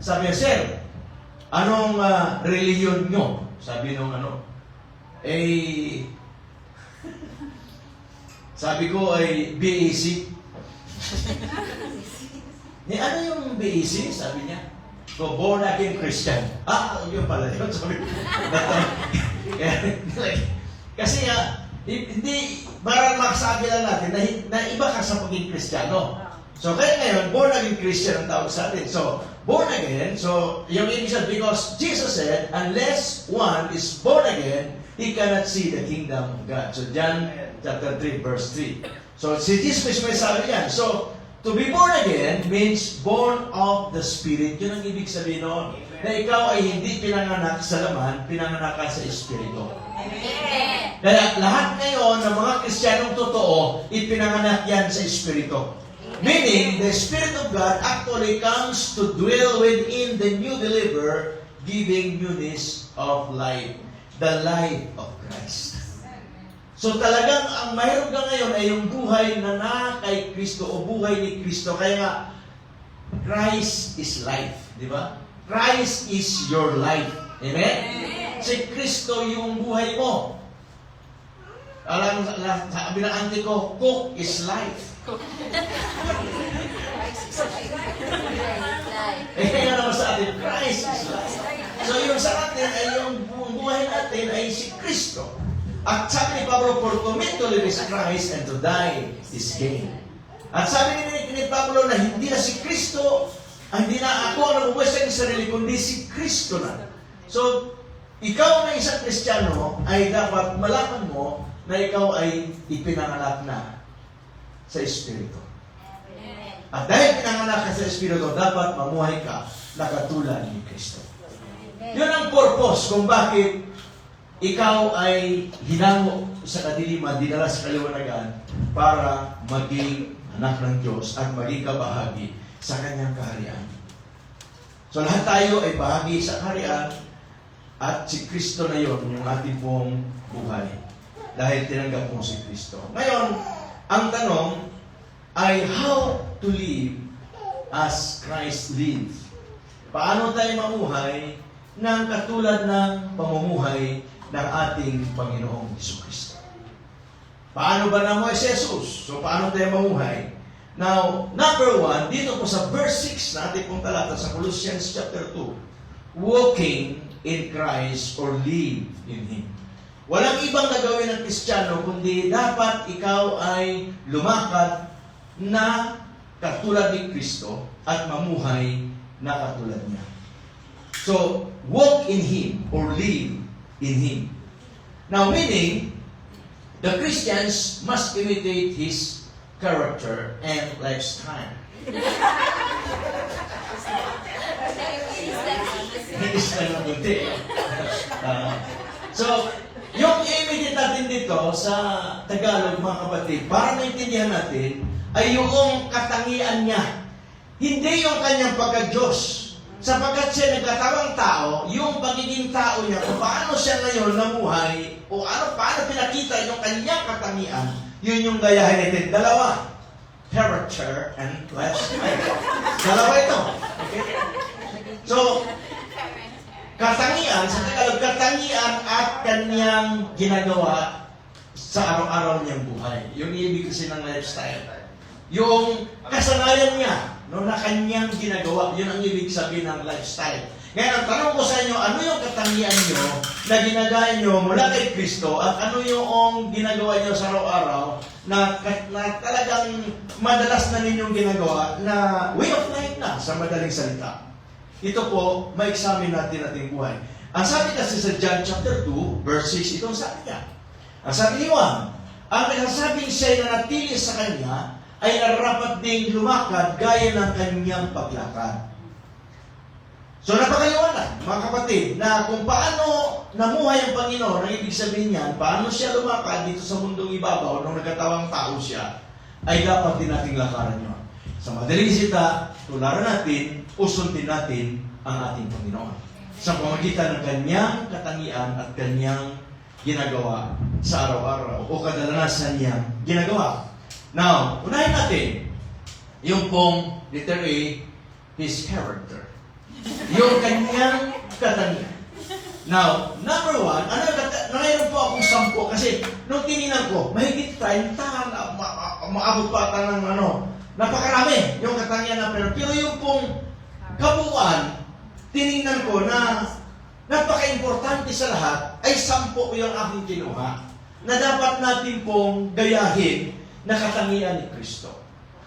Sabi niya, "Sir, anong religion nyo?" Sabi nung sabi ko ay BAC. Ano yung BAC? Sabi niya. So, born again Christian. Yun pala yun. Sabi ko. Kasi hindi, parang magsabi lang natin na iba ka sa pagiging Kristiyano. So, kaya ngayon, born again Christian ang tawag sa atin. So, born again, so, yung ibig sabihin, because Jesus said, unless one is born again, he cannot see the kingdom of God. So, John chapter 3, verse 3. So, si Jesus mismo sabi yan. So, to be born again means born of the Spirit. Yun ang ibig sabihin noon. Na ikaw ay hindi pinanganak sa laman, pinanganak ka sa Espiritu. Amen. Kaya lahat ngayon ng mga Kristiyanong totoo, ipinanganak yan sa Espiritu. Meaning, the Spirit of God actually comes to dwell within the new believer, giving newness of life. The life of Christ. So talagang ang mayroon ka ngayon ay yung buhay na kay Kristo o buhay ni Kristo. Kaya nga, Christ is life. Di ba? Christ is your life. Amen? Si Kristo yung buhay mo. Alam, sabi ng auntie ko, cook is life. Kaya naman sa atin, Christ is life. So yung sa atin ay yung buhay natin ay si Kristo. At sabi ni Pablo, for to me to live is Christ and to die is gain. At sabi ni Pablo na hindi na si Kristo, hindi na ako ang nabubuhay sa aking sarili, kundi si Kristo na. So, ikaw na isang Kristiyano ay dapat malaman mo na ikaw ay ipinanganak na sa Espiritu. At dahil pinanganak ka sa Espiritu, dapat mamuhay ka na katulad ni Kristo. Yun ang purpose kung bakit ikaw ay hinango sa kadiliman, dinala sa kaliwanagan para maging anak ng Diyos at maging kabahagi sa Kanyang kaharian. So lahat tayo ay bahagi sa kaharian at si Kristo na yon yung ating pong buhay. Dahil tinanggap mo si Kristo. Ngayon, ang tanong ay how to live as Christ lived. Paano tayo mamuhay ng katulad ng pamumuhay ng ating Panginoong Jesucristo? Paano ba namuhay si Jesus? So, paano tayo mamuhay? Now, number 1, dito po sa verse 6 na ating pong talata sa Colossians chapter 2, walking in Christ or live in Him. Walang ibang nagawin ng Kristiyano kundi dapat ikaw ay lumakad na katulad ni Kristo at mamuhay na katulad niya. So, walk in Him or live in Him. Now, meaning, the Christians must imitate His character and lifestyle. Hindi sila na bunti. So, yung i-imitate natin dito sa Tagalog, mga kapatid, para maintindihan natin, ay yung katangian niya. Hindi yung kanyang pagka-Diyos. Sapagkat siya nagkatawang tao, yung pagiging tao niya, kung paano siya ngayon namuhay, o paano pinakita yung kanyang katangian, yun yung gayahin natin. Dalawa. Character and lifestyle. Dalawa ito. Okay? So, katangian, sa Tagalog, katangian at kanyang ginagawa sa araw-araw niyang buhay. Yung ibig kasi ng lifestyle. Yung kasanayan niya, na kanyang ginagawa, yun ang ibig sabihin ng lifestyle. Ngayon, ang tanong ko sa inyo, ano yung katangian nyo na ginagaya nyo mula kay Kristo at ano yung ginagawa nyo sa araw-araw na talagang madalas na ninyong ginagawa na way of life na sa madaling salita. Ito po, ma-examine natin ating buhay. Ang sabi kasi sa John chapter 2, verse 6, itong sabi niya. Ang sabi ni Juan, ang nagsasabing siya'y nanatili sa kanya ay narapat ding lumakad gaya ng kanyang paglakad. So napakaliwanag, mga kapatid, na kung paano namuhay ang Panginoon, ang ibig sabihin niyan, paano siya lumakad dito sa mundong ibabaw nung nagkatawang tao siya, ay dapat din nating lakaran yun. Sa madaling sita, tularan natin, usundin natin ang ating Panginoon sa pamamagitan ng kanyang katangian at kanyang ginagawa sa araw-araw o kadalasan niyang ginagawa. Now, unahin natin yung pong letter A, His character. Yung kanyang katangian. Now, number one, nangyayroon po akong 10 kasi nung tinignan ko, mahigit 30, maabot pa ata ng napakarami yung katangian ng Panginoon. Pero yung pong kabuuan, tinignan ko na napaka-importante sa lahat ay 10 yung aking kinuha na dapat natin pong gayahin na katangian ni Kristo.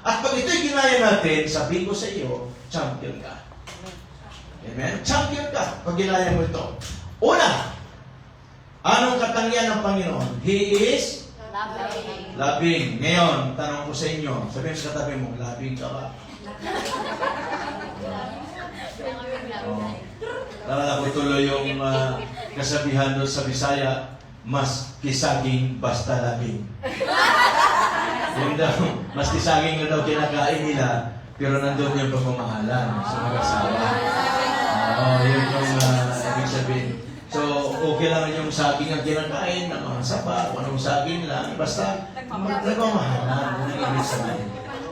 At pag ito'y ginaya natin, sabihin ko sa iyo, champion ka. Amen? Champion ka pag ginaya mo ito. Una, anong katangian ng Panginoon? He is loving. Ngayon, tanong ko sa inyo, sabihin sa katabi mo, loving ka ba? Nalala ko tuloy yung kasabihan doon sa Bisaya, mas kisaging basta labing. Yung daw, mas kisaging na daw kinakain nila, pero nandun yung pagmamahalan sa mga asawa. Yun yung ibig sabihin. So, okay lang yung saging ang kinakain ng mga sapa, o anong saging lang, basta nagmamahalan. Yun ang ibig sabihin.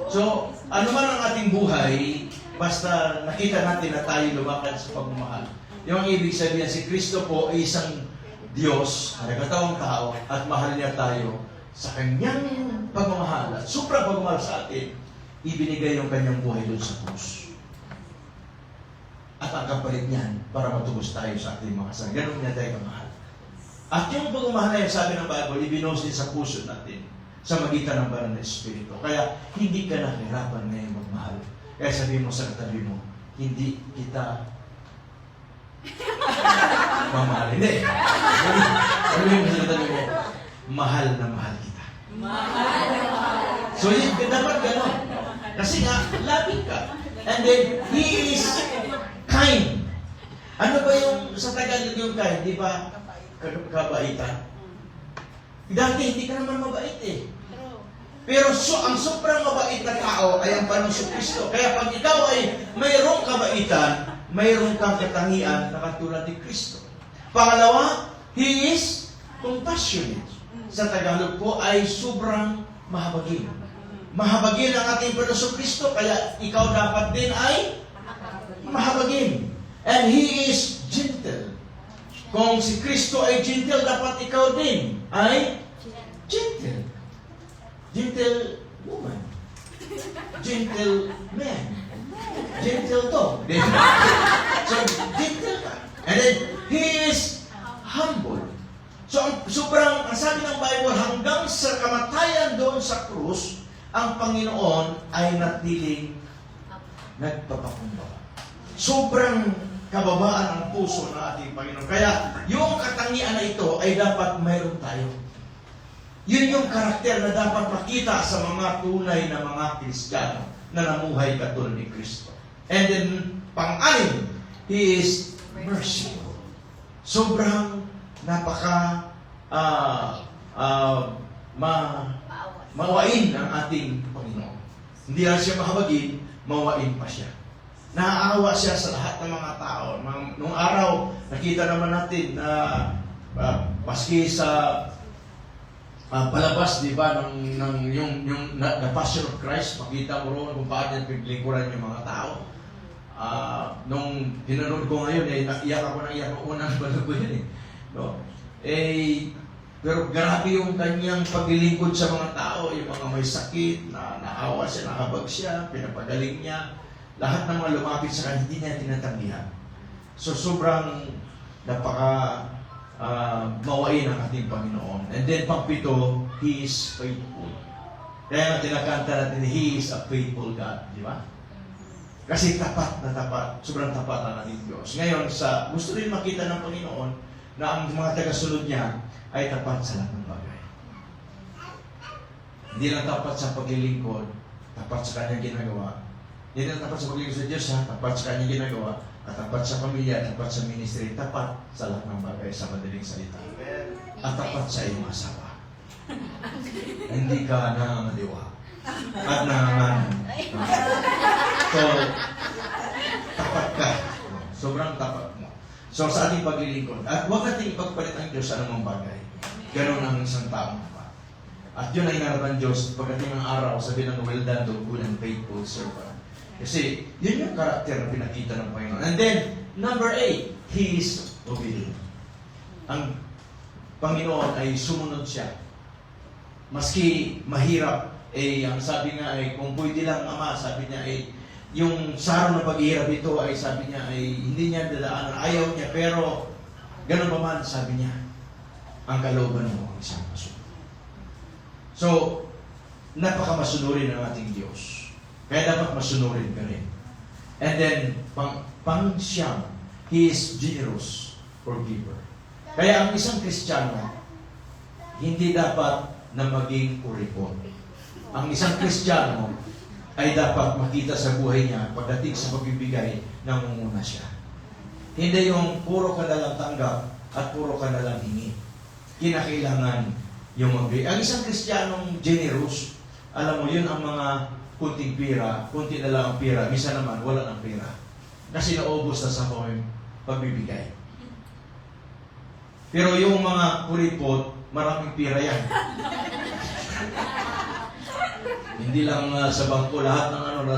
So, ano man ang ating buhay, basta nakita natin na tayo lumakad sa pagmamahal. Yung ibig sabihin, si Kristo po ay isang Diyos, na nagkatawang tao, at mahal niya tayo sa kanyang pagmamahal. At sobrang pagmamahal sa atin, ibinigay yung kanyang buhay doon sa krus. At ang kapalit niyan para matubos tayo sa ating mga kasalanan. Ganun niya tayo kamahal. At yung pagmamahal na yun, sabi ng Bible, ibinos din sa puso natin sa magitan ng banal na Espiritu. Kaya hindi ka nahirapan ngayon magmahal. Kaya sabihin mo sa katabi mo, hindi kita mamahal. Hindi. Sabihin mo sa katabi mo, mahal na mahal kita. So yun, dapat gano'n. Kasi nga, labing ka. And then, He is kind. Ano ba yung sa Tagalog yung kind? Di ba? Kabaitan. Dati hindi ka naman mabait eh. Pero ang sobrang mabait na tao ay ang Panginoong Kristo. Kaya pag ikaw ay mayroong kabaitan, mayroong kang katangian na katulad ni Kristo. Pangalawa, He is compassionate. Sa Tagalog po ay sobrang mahabagin. Mahabagin ang ating Panginoong Kristo, kaya ikaw dapat din ay mahabagin. And He is gentle. Kung si Kristo ay gentle, dapat ikaw din ay gentle. Gentle woman. Gentle man. Gentle dog. So, gentle ka. And then, He is humble. So, ang sabi ng Bible, hanggang sa kamatayan doon sa krus, ang Panginoon ay natiling nagpapakumbaba. Sobrang kababaan ang puso ng ating Panginoon. Kaya, yung katangian na ito ay dapat mayroon tayo. Yun yung karakter na dapat makita sa mga tunay na mga Kristiyano na namuhay katulad ni Kristo. And then, pang-anim, He is merciful. Sobrang mawain ang ating Panginoon. Hindi lang siya mahabagin, mawain pa siya. Naaawa siya sa lahat ng mga tao. Nung araw, nakita naman natin na maski sa palabas, di ba, yung Passion of Christ, makita mo roon kung paano piglingkuran yung mga tao. Nung pinanood ko ngayon, naiyak ako ng iyak ako unang balog ko yun eh. No? Pero grabe yung kanyang paglilingkod sa mga tao, yung mga may sakit, naawa siya, nahabag siya, pinapagaling niya. Lahat ng mga lumapit sa kanya, hindi niya tinatanggihan. So sobrang mawain ang ating Panginoon. And then pang-pito, He is faithful. Kaya nga tinakanta natin, He is a faithful God. Di ba? Kasi tapat na tapat, sobrang tapat ang ating Diyos. Ngayon, gusto rin makita ng Panginoon na ang mga tagasunod niya ay tapat sa lahat ng bagay. Hindi lang tapat sa paglilingkod, tapat sa kanyang ginagawa. Hindi lang tapat sa paglilingkod sa Diyos, tapat sa kanyang ginagawa, at tapat sa pamilya, tapat sa ministry, tapat sa lahat ng bagay sa madaling salita. At tapat sa iyong asawa. Hindi ka nangangaliwa at nanganganan. So, tapat ka So sa ating paglilingkod. At huwag natin ipagpalit ang Diyos sa anumang bagay. Ganon ang isang taong pa. At yun ay hinarap ng Diyos pagdating ng araw, sabi ng well done, thou good and faithful servant. Kasi yun yung karakter na pinakita ng Panginoon. And then, number 8, He is obedient. Ang Panginoon ay sumunod siya. Maski mahirap, ang sabi nga ay, kung pwede lang Ama, sabi niya ay, yung saro ng paghihirap ito ay sabi niya ay hindi niya dadaanan, ayaw niya, pero ganun pa man, sabi niya, ang kalooban mo ang isang masunod. So, napaka-masunurin ng ating Diyos. Kaya dapat masunurin ka rin. And then, pang-siyam, He is generous forgiver. Kaya ang isang Kristiyano, hindi dapat na maging kuripon. Ang isang Kristiyano ay dapat makita sa buhay niya pagdating sa pagbibigay, nangunguna siya. Hindi yung puro ka na lang tanggap at puro ka na lang hingi. Kinakailangan yung magbigay. Ang isang Kristiyanong generous, alam mo, yun ang mga kunting pira, kunti na lang ang pira, minsan naman wala ng pira. Kasi naubos na sa pagbibigay. Pero yung mga kuripot, maraming pira yan. Hindi lang sa bangko, lahat ng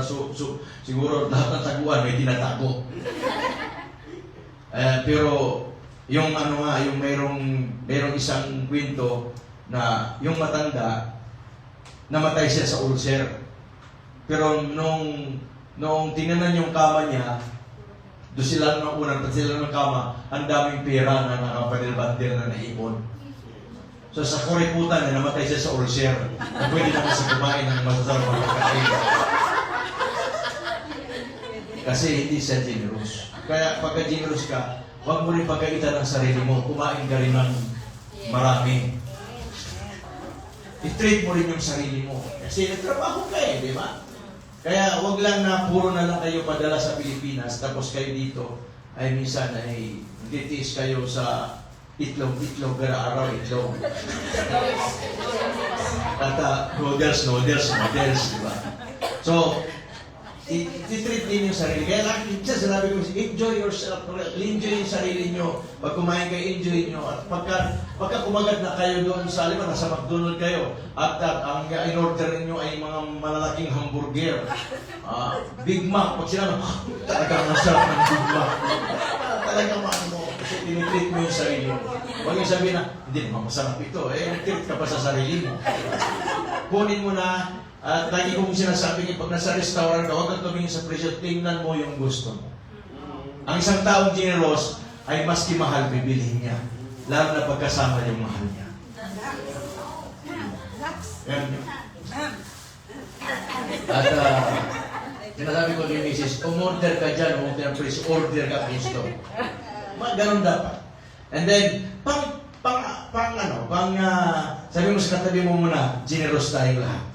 siguro lahat ng taguan may tinatago. Pero yung yung mayroong isang kwento na yung matanda, namatay siya sa ulcer. Pero nung tingnan yung kama niya, doon sila ng unang, pati sila ng kama, ang daming pera na nakapanil-bandil na naipon. So sa kuriputan na namatay siya sa ulcer, na pwede naman sa kumain ng masasarap na pagkain. Kasi hindi siya generous. Kaya pagka generous ka, huwag mo rin pagkaitan ng sarili mo, kumain ka rin ng marami. I-treat mo rin yung sarili mo. Kasi nagtrabaho ka di ba? Kaya huwag lang na puro na lang kayo padala sa Pilipinas, tapos kayo dito ay minsan ay titiis kayo sa itlog, gara-araw, itlog. At noodles, di ba? So, i-treat din yung sarili. Kaya lagi, minsan sinabi ko, enjoy yourself. Enjoy yung sarili nyo. Pag kumain kayo, enjoy nyo. At pagka kumagat na kayo doon sa Aliman, nasa McDonald's kayo, at ang in-order nyo ay mga malalaking hamburger. Big Mac. Pag sinabi, talagang masarap ng Big Mac. Talagang mo. Kasi tinitreat mo yung sarili mo. Huwag yung sabihin na, hindi naman masarap ito. Treat ka pa sa sarili mo. Kunin mo na. At lagi kong sinasabi niya, pag nasa restaurant ka, huwag kang tumingin sa presyo, tingnan mo yung gusto mo. Ang isang taong generous ay maski mahal, bibilihin niya. Lalo na pagkasama yung mahal niya. At sinasabi ko kay Mrs., umorder ka dyan, umorder ang presyo, order ka gusto. Ganun dapat. And then, sabi mo sa katabi mo muna, generous tayong lahat.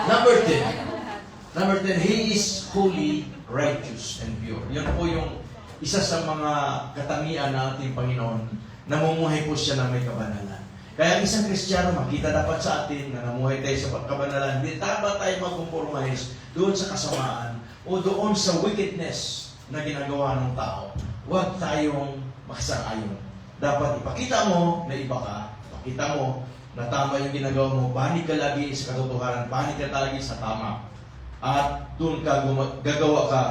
Number 10, He is holy, righteous, and pure. Yan po yung isa sa mga katangian ng ating Panginoon. Namumuhay po siya na may kabanalan. Kaya ang isang Kristiyano, makita dapat sa atin na namuhay tayo sa kabanalan. Hindi dapat tayo mag-compromise doon sa kasamaan o doon sa wickedness na ginagawa ng tao. Huwag tayong makasang-ayon. Dapat ipakita mo na iba ka. Ipakita mo na tama yung ginagawa mo, panig ka lagi sa katotohanan, panig ka lagi sa tama. At doon ka gagawa ka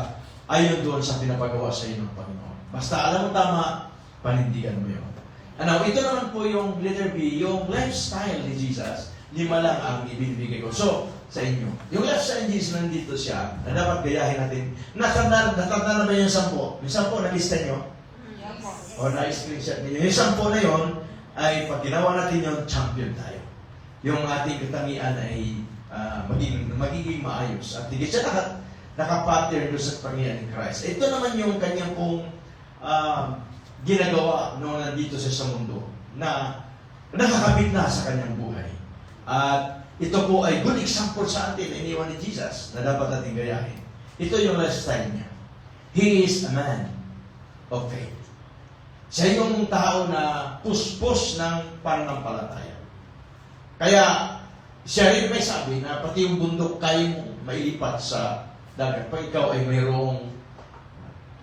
ayon doon sa pinapagawa sa iyo ng Panginoon. Basta alam mo tama, panindigan mo yun. Now, ito naman po yung letter B, yung lifestyle ni Jesus, 5 lang ang ibinibigay ko. So, sa inyo, yung lifestyle ni Jesus nandito siya, na dapat gayahin natin. Natanda na ba yung 10? Yung 10 na-lista nyo? O na-screenshot ninyo. Yung 10 na yun, ay pag ginawa natin yung champion tayo. Yung ating katangian ay magiging maayos. At hindi siya nakapattern doon sa katangian ni Christ. Ito naman yung kanyang pong ginagawa nung nandito siya sa mundo na nakakabit na sa kanyang buhay. At ito po ay good example sa atin na iniwan ni Jesus na dapat natin gayahin. Ito yung lifestyle niya. He is a man of faith. Siya yung tao na puspos ng pananampalataya. Kaya siya rin may sabi na pati yung bundok kaya mo mailipat sa dagat. Pag ikaw ay mayroong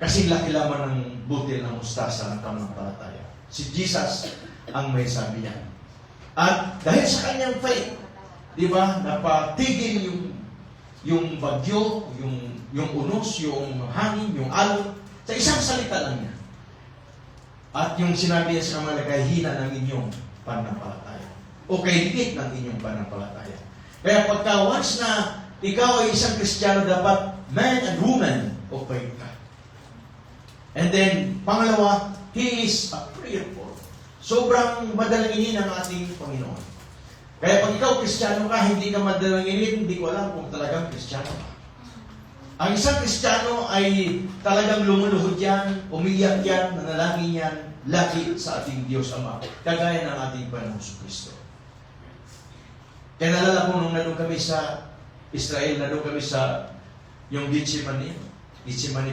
kasing laki laman ng butil ng mustasa ng pananampalataya. Si Jesus ang may sabi niya. At dahil sa kanyang faith, di ba, napatigil yung bagyo, yung unos, yung hangin, yung alon, sa isang salita lang niya. At yung sinabi niya sa mga hina ng inyong pananampalataya. O kahigit ng inyong pananampalataya. Kaya pagka once na ikaw ay isang Kristiyano, dapat man and woman of faith ka. And then, pangalawa, he is a prayerful. Sobrang madalanginin ng ating Panginoon. Kaya pag ikaw Kristiyano ka, hindi ka madalanginin, hindi ko alam kung talagang Kristiyano ka. Ang isang Kristiyano ay talagang lumuluhod yan, umiyak yan, nanalangin yan, lagi sa ating Diyos Ama, kagaya ng ating Panginoong Kristo. Kaya nalala ko nung nandun kami sa Israel, nandun kami sa yung Gitsemani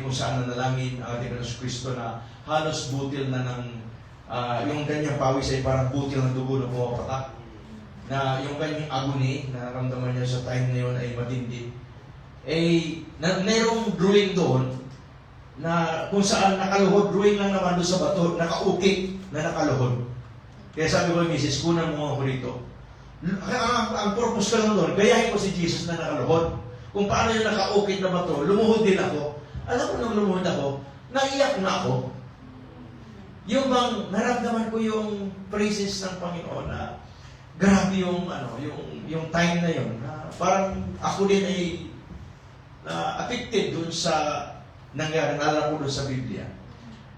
kung saan nanalangin ang ating Panginoong Kristo na halos butil na ng yung kanyang pawis ay parang butil ng dugo na pumapatak. Na yung kanyang agony na naramdaman niya sa time na yun ay matindi. Mayroong drawing doon na kung saan nakaluhod, drawing lang naman doon sa bato, nakaukit na nakaluhod. Kaya sabi ko, Mrs., kunan mo ako rito. Ang purpose ko lang doon, gayahin ko si Jesus na nakaluhod. Kung paano yung nakaukit na bato, lumuhod din ako. Alam mo nung lumuhod ako, naiyak na ako. Yung bang naramdaman ko yung praises ng Panginoon na grabe yung time na yun. Na parang ako din ay affected dun sa nangyari, naalala ko dun sa Biblia.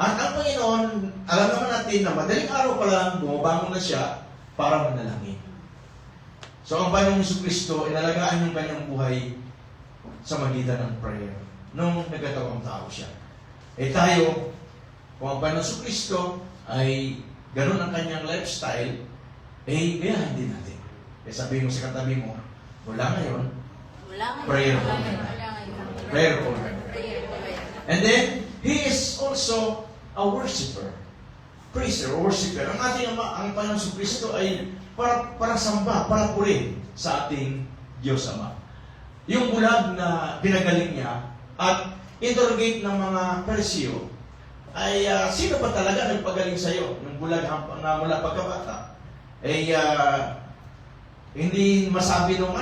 At ang Panginoon, alam naman natin na madaling araw pa lang, bumabangon na siya para manalangin. So ang Panginoong Jesucristo, inalagaan yung kanyang buhay sa magitan ng prayer nung nagkatawang tao siya. Tayo, kung ang Panginoong Jesucristo ay ganun ang kanyang lifestyle, gayahin din natin. Sabihin mo sa katabi mo, mula ngayon, prayerful ka na. Prayerful ka na. And then, he is also a worshiper. Praiser, worshiper. Ang ating Ama, ang Panginoong Jesucristo ay para samba, para puri sa ating Diyos Ama. Yung bulag na pinagaling niya at interrogate ng mga Persiyo ay sino pa talaga nagpagaling sa iyo? Yung bulag na mula pagkabata. Hindi masabi nung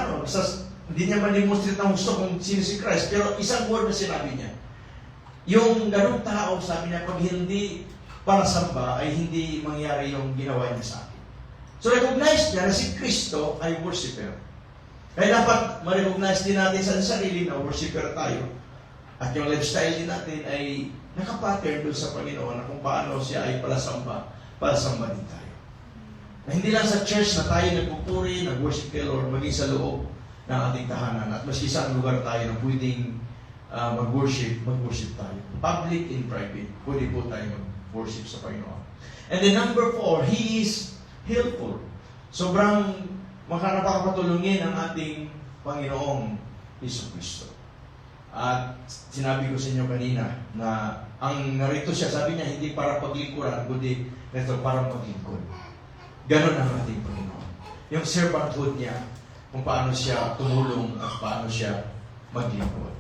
hindi niya ma-demonstrate ng gusto kung sino si Christ, pero isang word na sinabi niya. Yung ganung tao, sabi niya, pag hindi para samba, ay hindi mangyari yung ginawa niya sa akin. So recognize niya na si Kristo ay worshiper. Kaya dapat ma-recognize din natin sa sarili na worshiper tayo. At yung lifestyle din natin ay nakapattern doon sa Panginoon na kung paano siya ay palasamba din tayo. Na hindi lang sa church na tayo nagpupuri, nag-worship kay Lord, maging sa loob ng ating tahanan. At mas isang lugar tayo na pwedeng mag-worship tayo. Public and private, pwede po tayo mag-worship sa Panginoon. And then number 4, He is helpful. Sobrang makakapatulungin ang ating Panginoong Jesucristo. At sinabi ko sa inyo kanina na ang narito siya, sabi niya, hindi para paglingkuran, kundi narito para maglingkod. Ganon ang ating Panginoon. Yung servanthood niya, kung paano siya tumulong at paano siya maglingkod.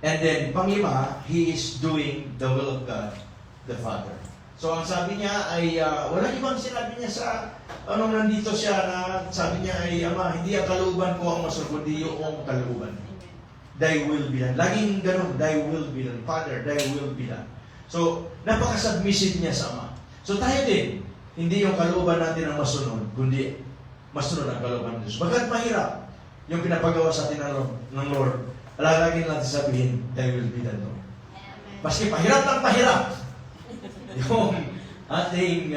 And then, panglima, He is doing the will of God, the Father. So, ang sabi niya ay, walang ibang sinabi niya sa, nandito siya na, sabi niya ay, Ama, hindi ang kalooban ko ang masunod, kundi yung kalooban mo. Thy will be done. Laging ganun, Thy will be done. Father, Thy will be done. So, napaka-submissive niya sa Ama. So, tayo din, hindi yung kalooban natin ang masunod, kundi masunod ang kalooban ng Diyos. Bakit mahirap yung pinapagawa sa atin ng Lord? Laging natin sabihin, Thy will be done, Lord. Maski pahirap ng pahirap yung ating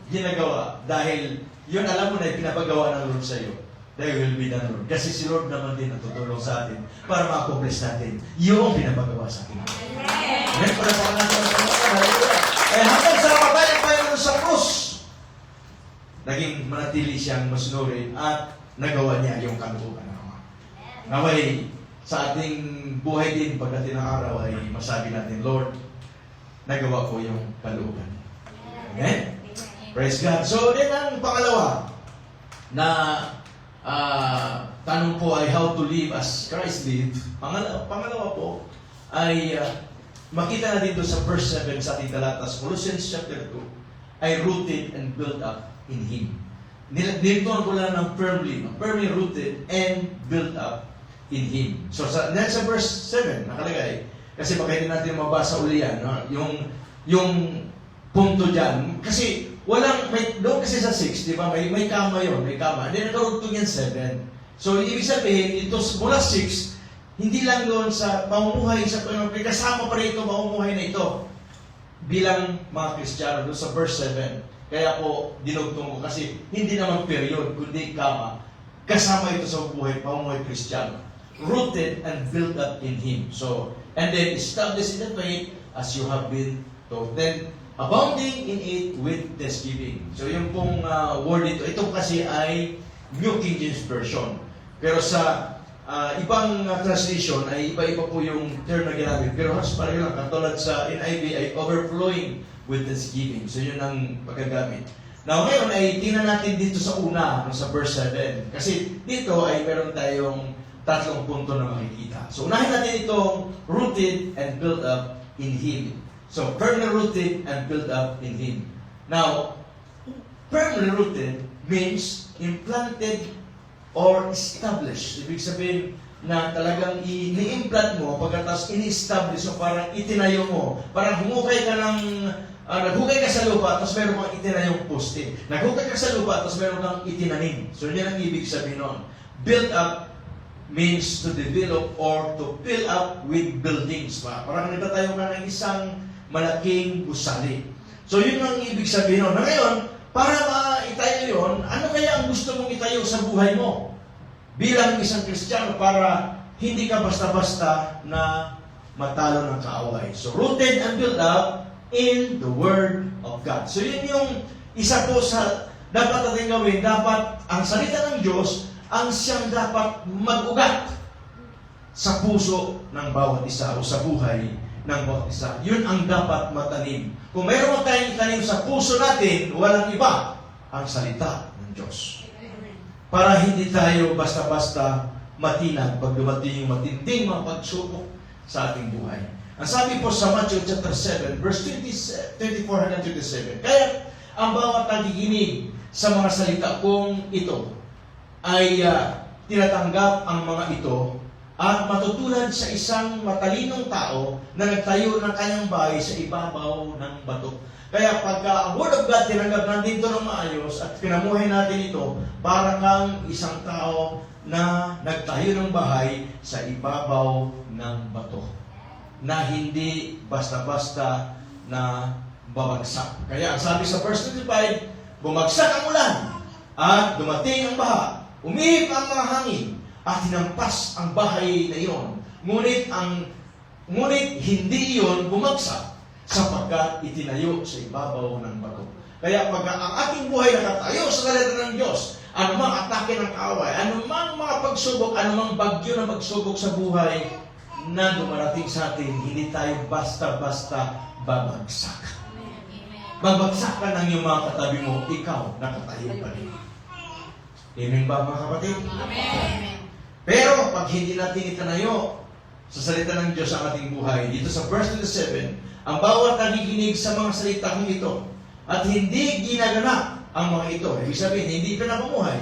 ginagawa dahil yun alam mo na pinapagawa ng Lord sa iyo. Thy will be done, Lord. Kasi si Lord naman din ang tutulong sa atin para ma-accomplish natin yung pinapagawa sa atin. Amen. Para pa natin ang Panginoon. Hanggang sa kapatay ang Panginoon sa krus, naging manatili siyang masunurin at nagawa niya yung kalooban ng Ama. Naway, sa ating buhay din pagdating ng araw ay masabi natin, Lord, nagawa ko yung kalooban. Amen? Praise God. So, din ang pangalawa na tanong po ay how to live as Christ lived. Pangalawa po ay makita na dito sa verse 7 sa ating talata, sa Colossians chapter 2, ay rooted and built up in Him. Nilituan ko lang ng firmly rooted and built up in Him. So sa verse 7, nakalagay, kasi baka hindi natin mabasa uli yan, no? Yung punto dyan, kasi doon kasi sa 6, di ba, may kama yun, may kama, hindi nagkarugtong yan 7. So ibig sabihin, ito mula 6, hindi lang doon sa pamumuhay sa Panginoon, kasama pa rin ito, pamumuhay na ito, bilang mga Kristiyano, doon sa verse 7. Kaya po, dinugtong ko kasi hindi naman period, kundi kama. Kasama ito sa buhay, pamumuhay Kristiyano. Rooted and built up in Him. So, and then established in the faith as you have been taught. Then, abounding in it with thanksgiving. So, yung pong word ito kasi ay New King James Version. Pero sa ibang translation ay iba-iba po yung term na ginamit. Pero halos pareho lang, katulad sa NIV ay overflowing with thanksgiving. So yun ang pagkagamit. Now ngayon ay tingnan natin dito sa una, sa verse 7. Kasi dito ay meron tayong tatlong punto na makikita. So unahin natin itong rooted and built up in Him. So firmly rooted and built up in Him. Now, firmly rooted means implanted or established. Ibig sabihin na talagang ini-implant mo pagkatapos ini-establish o parang itinayo mo. Parang humukay ka ng naghukay ka sa lupa tapos meron kang itinayong poste. Naghukay ka sa lupa tapos meron kang itinanim. So yan ang ibig sabihin nun. Build up means to develop or to fill up with buildings. Parang nagtatayo ka ng isang malaking gusali. So yun ang ibig sabihin nun. Na ngayon, para maitayo yun, ano kaya ang gusto mong itayo sa buhay mo? Bilang isang Kristiyano para hindi ka basta-basta na matalo ng kaaway. So rooted and built up in the Word of God. So yun yung isa po sa dapat natin gawin. Dapat ang salita ng Diyos ang siyang dapat mag-ugat sa puso ng bawat isa o sa buhay ng bawat isa. Yun ang dapat matanim. Kung mayroon tayong tanim sa puso natin, walang iba ang salita ng Diyos. Para hindi tayo basta-basta matinag pag dumating yung matinding mga pagsubok sa ating buhay. Ang sabi po sa Matthew chapter 7, verse 24 hanggang 27, kaya ang bawat nakikinig sa mga salita kong ito ay tinatanggap ang mga ito at matutulad sa isang matalinong tao na nagtayo ng kanyang bahay sa ibabaw ng bato. Kaya pagka ang Word of God tinanggap natin ito ng maayos at pinamuhay natin ito, para kang isang tao na nagtayo ng bahay sa ibabaw ng bato, na hindi basta-basta na babagsak. Kaya ang sabi sa verse 25, bumagsak ang ulan at dumating ang baha, umihip ang mga hangin at hinampas ang bahay na iyon. Ngunit hindi iyon bumagsak sapagkat itinayo sa ibabaw ng bato. Kaya pag ang ating buhay nakatayo sa salita ng Diyos, anumang atake ng kaaway, anumang mga pagsubok, anumang bagyo na magsubok sa buhay na dumarating sa atin, hindi tayo basta-basta babagsak. Babagsak ka ng iyong mga katabi mo, ikaw nakatayo pa rin. Amen ba mga kapatid? Amen. Pero pag hindi natin itanayo sa salita ng Diyos ang ating buhay, dito sa verse 27, ang bawat nakikinig sa mga salita kong ito at hindi ginaganap ang mga ito, ibig sabihin, hindi pinapumuhay,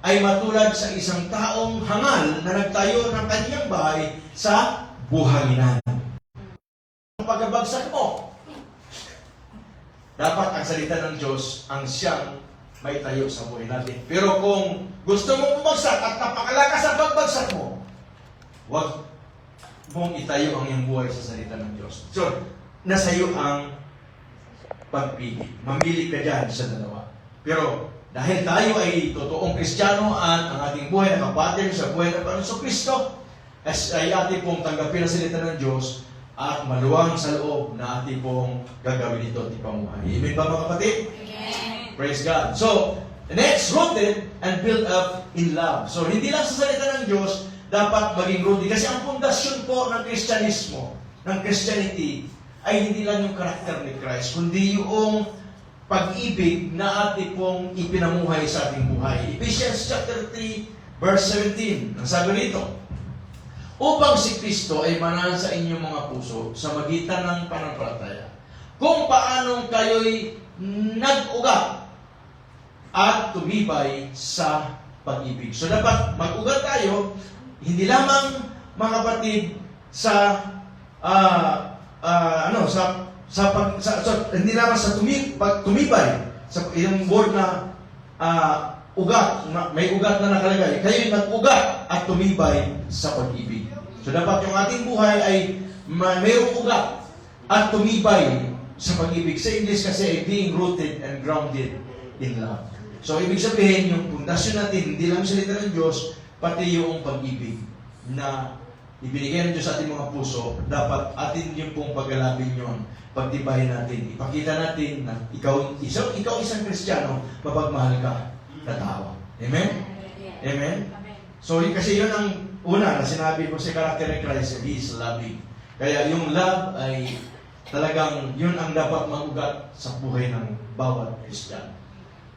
ay matulad sa isang taong hangal na nagtayo ng kanyang bahay sa buhanginan. Ang pagkabagsak mo, dapat ang salita ng Diyos ang siyang may tayo sa buhay natin. Pero kung gusto mong bumagsak at napakalakas ang pagbagsak mo, huwag mong itayo ang iyong buhay sa salita ng Diyos. So, nasa iyo ang pagpili. Mamili ka dyan sa dalawa. Pero dahil tayo ay totoong Kristiyano at ang ating buhay nakapattern sa buhay ng Panginoon Kristo, ay ating pong tanggapin ang salita ng Diyos at maluwang sa loob na ating pong gagawin ito at ipamuhay. Amen ba mga kapatid? Amen. Praise God. So, next, rooted and built up in love. So, hindi lang sa salita ng Diyos dapat maging rooted. Kasi ang pundasyon po ng Kristyanismo, ng Christianity, ay hindi lang yung karakter ni Christ, kundi yung pag-ibig na ating pong ipinamuhay sa ating buhay. Ephesians chapter 3, verse 17. Ang sabi nito, upang si Kristo ay manahan sa inyong mga puso sa magitan ng pananampalataya. Kung paanong kayo'y nag-ugat at tumibay sa pag-ibig. So dapat mag-ugat tayo, hindi lamang mga kapatid sa hindi lamang sa tumibay sa yung word na ugat, may ugat na nakalagay. Kayo'y nag-ugat at tumibay sa pag-ibig. So dapat yung ating buhay ay mayroong ugat at tumibay sa pag-ibig. Sa English kasi ay being rooted and grounded in love. So ibig sabihin, yung pundasyon natin, hindi lang salita ng Diyos, pati yung pag-ibig na ibinigay ng Diyos sa ating mga puso, dapat atin yung pong paggalabin yun, pagtibayin natin, ipakita natin na ikaw isang Kristiyano, mapagmahal ka na tao. Amen? Amen? So kasi yun ang una na sinabi ko sa character ni Christ, He is loving. Kaya yung love ay talagang yun ang dapat mag-ugat sa buhay ng bawat Kristiyano.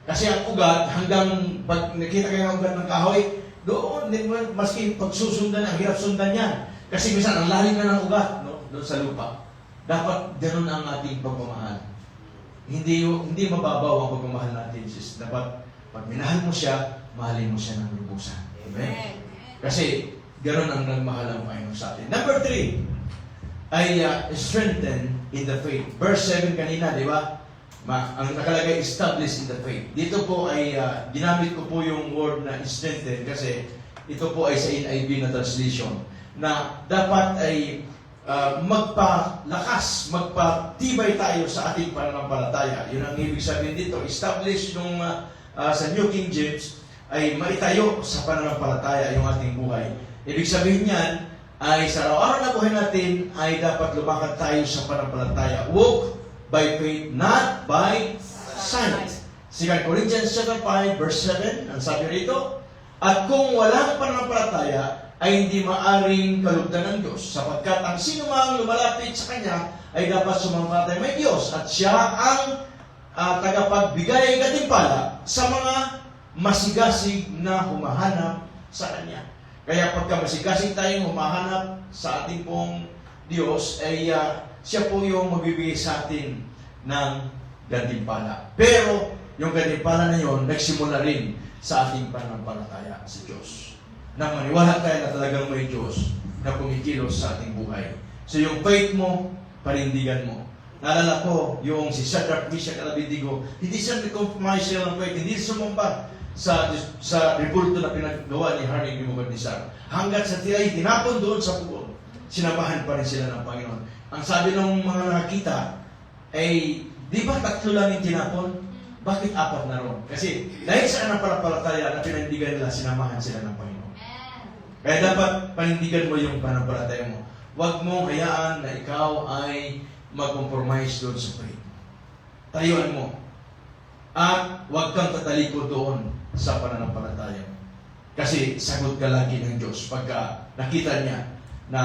Kasi ang ugat, hanggang pag nakita kayo ng ugat ng kahoy, doon, maski pagsusundan, ang hirap sundan yan. Kasi minsan, ang lalim na ng ugat, no? Doon sa lupa. Dapat ganun ang ating pagmamahal. Hindi mababaw ang pagmamahal natin, sis. Dapat, pag minahal mo siya, mahalin mo siya ng lubusan. Amen? Kasi, ganun ang nagmahal ang Panginoon sa atin. Number 3, ay strengthen in the faith. Verse 7 kanina, di ba? Ang nakalagay, established in the faith. Dito po ay, ginamit ko po yung word na strengthen kasi ito po ay sa NIV na translation na dapat ay magpalakas, magpatibay tayo sa ating pananampalataya. Yun ang ibig sabihin dito. Establish nung sa New King James ay maitayo sa pananampalataya yung ating buhay. Ibig sabihin niyan ay sa araw-araw na buhay natin ay dapat lumakad tayo sa pananampalataya. Walk by faith, not by sight. 2 Corinthians 5, verse 7, ang sabi rito, at kung walang pananampalataya, ay hindi maaring kalugdan ng Diyos, sapagkat ang sino mang lumalapit sa Kanya ay dapat sumampalataya may Diyos, at Siya ang tagapagbigay katimpala sa mga masigasig na humahanap sa Kanya. Kaya pagka masigasig tayong humahanap sa ating pong Diyos, ay siya po yung magbibigay sa atin ng gantimpala. Pero, yung gantimpala na yun, nagsimula rin sa ating pananampalataya sa Diyos. Na maniwala tayo na talagang may Diyos na kumikilos sa ating buhay. So, yung faith mo, panindigan mo. Naalala ko, yung si Shadrach, Meshach, at Abednego, hindi siya nag-compromise sila ng faith, hindi sumamba sa rebulto na pinagawa ni Haring Nebuchadnezzar. Hanggat sa tila, tinapon doon sa pugon, sinabahan pa rin sila ng Panginoon. Ang sabi ng mga nakakita ay, di ba 3 lang yung tinapon? Bakit 4 na ron? Kasi dahil sa pananampalataya na pinandigan nila, sinamahan sila ng Panginoon. Kaya dapat panindigan mo yung pananampalataya mo. Huwag mong hayaan na ikaw ay mag-compromise doon sa faith. Tayuan mo. At huwag kang tatalikod doon sa pananampalataya mo. Kasi sagot ka lagi ng Diyos pagka nakita niya na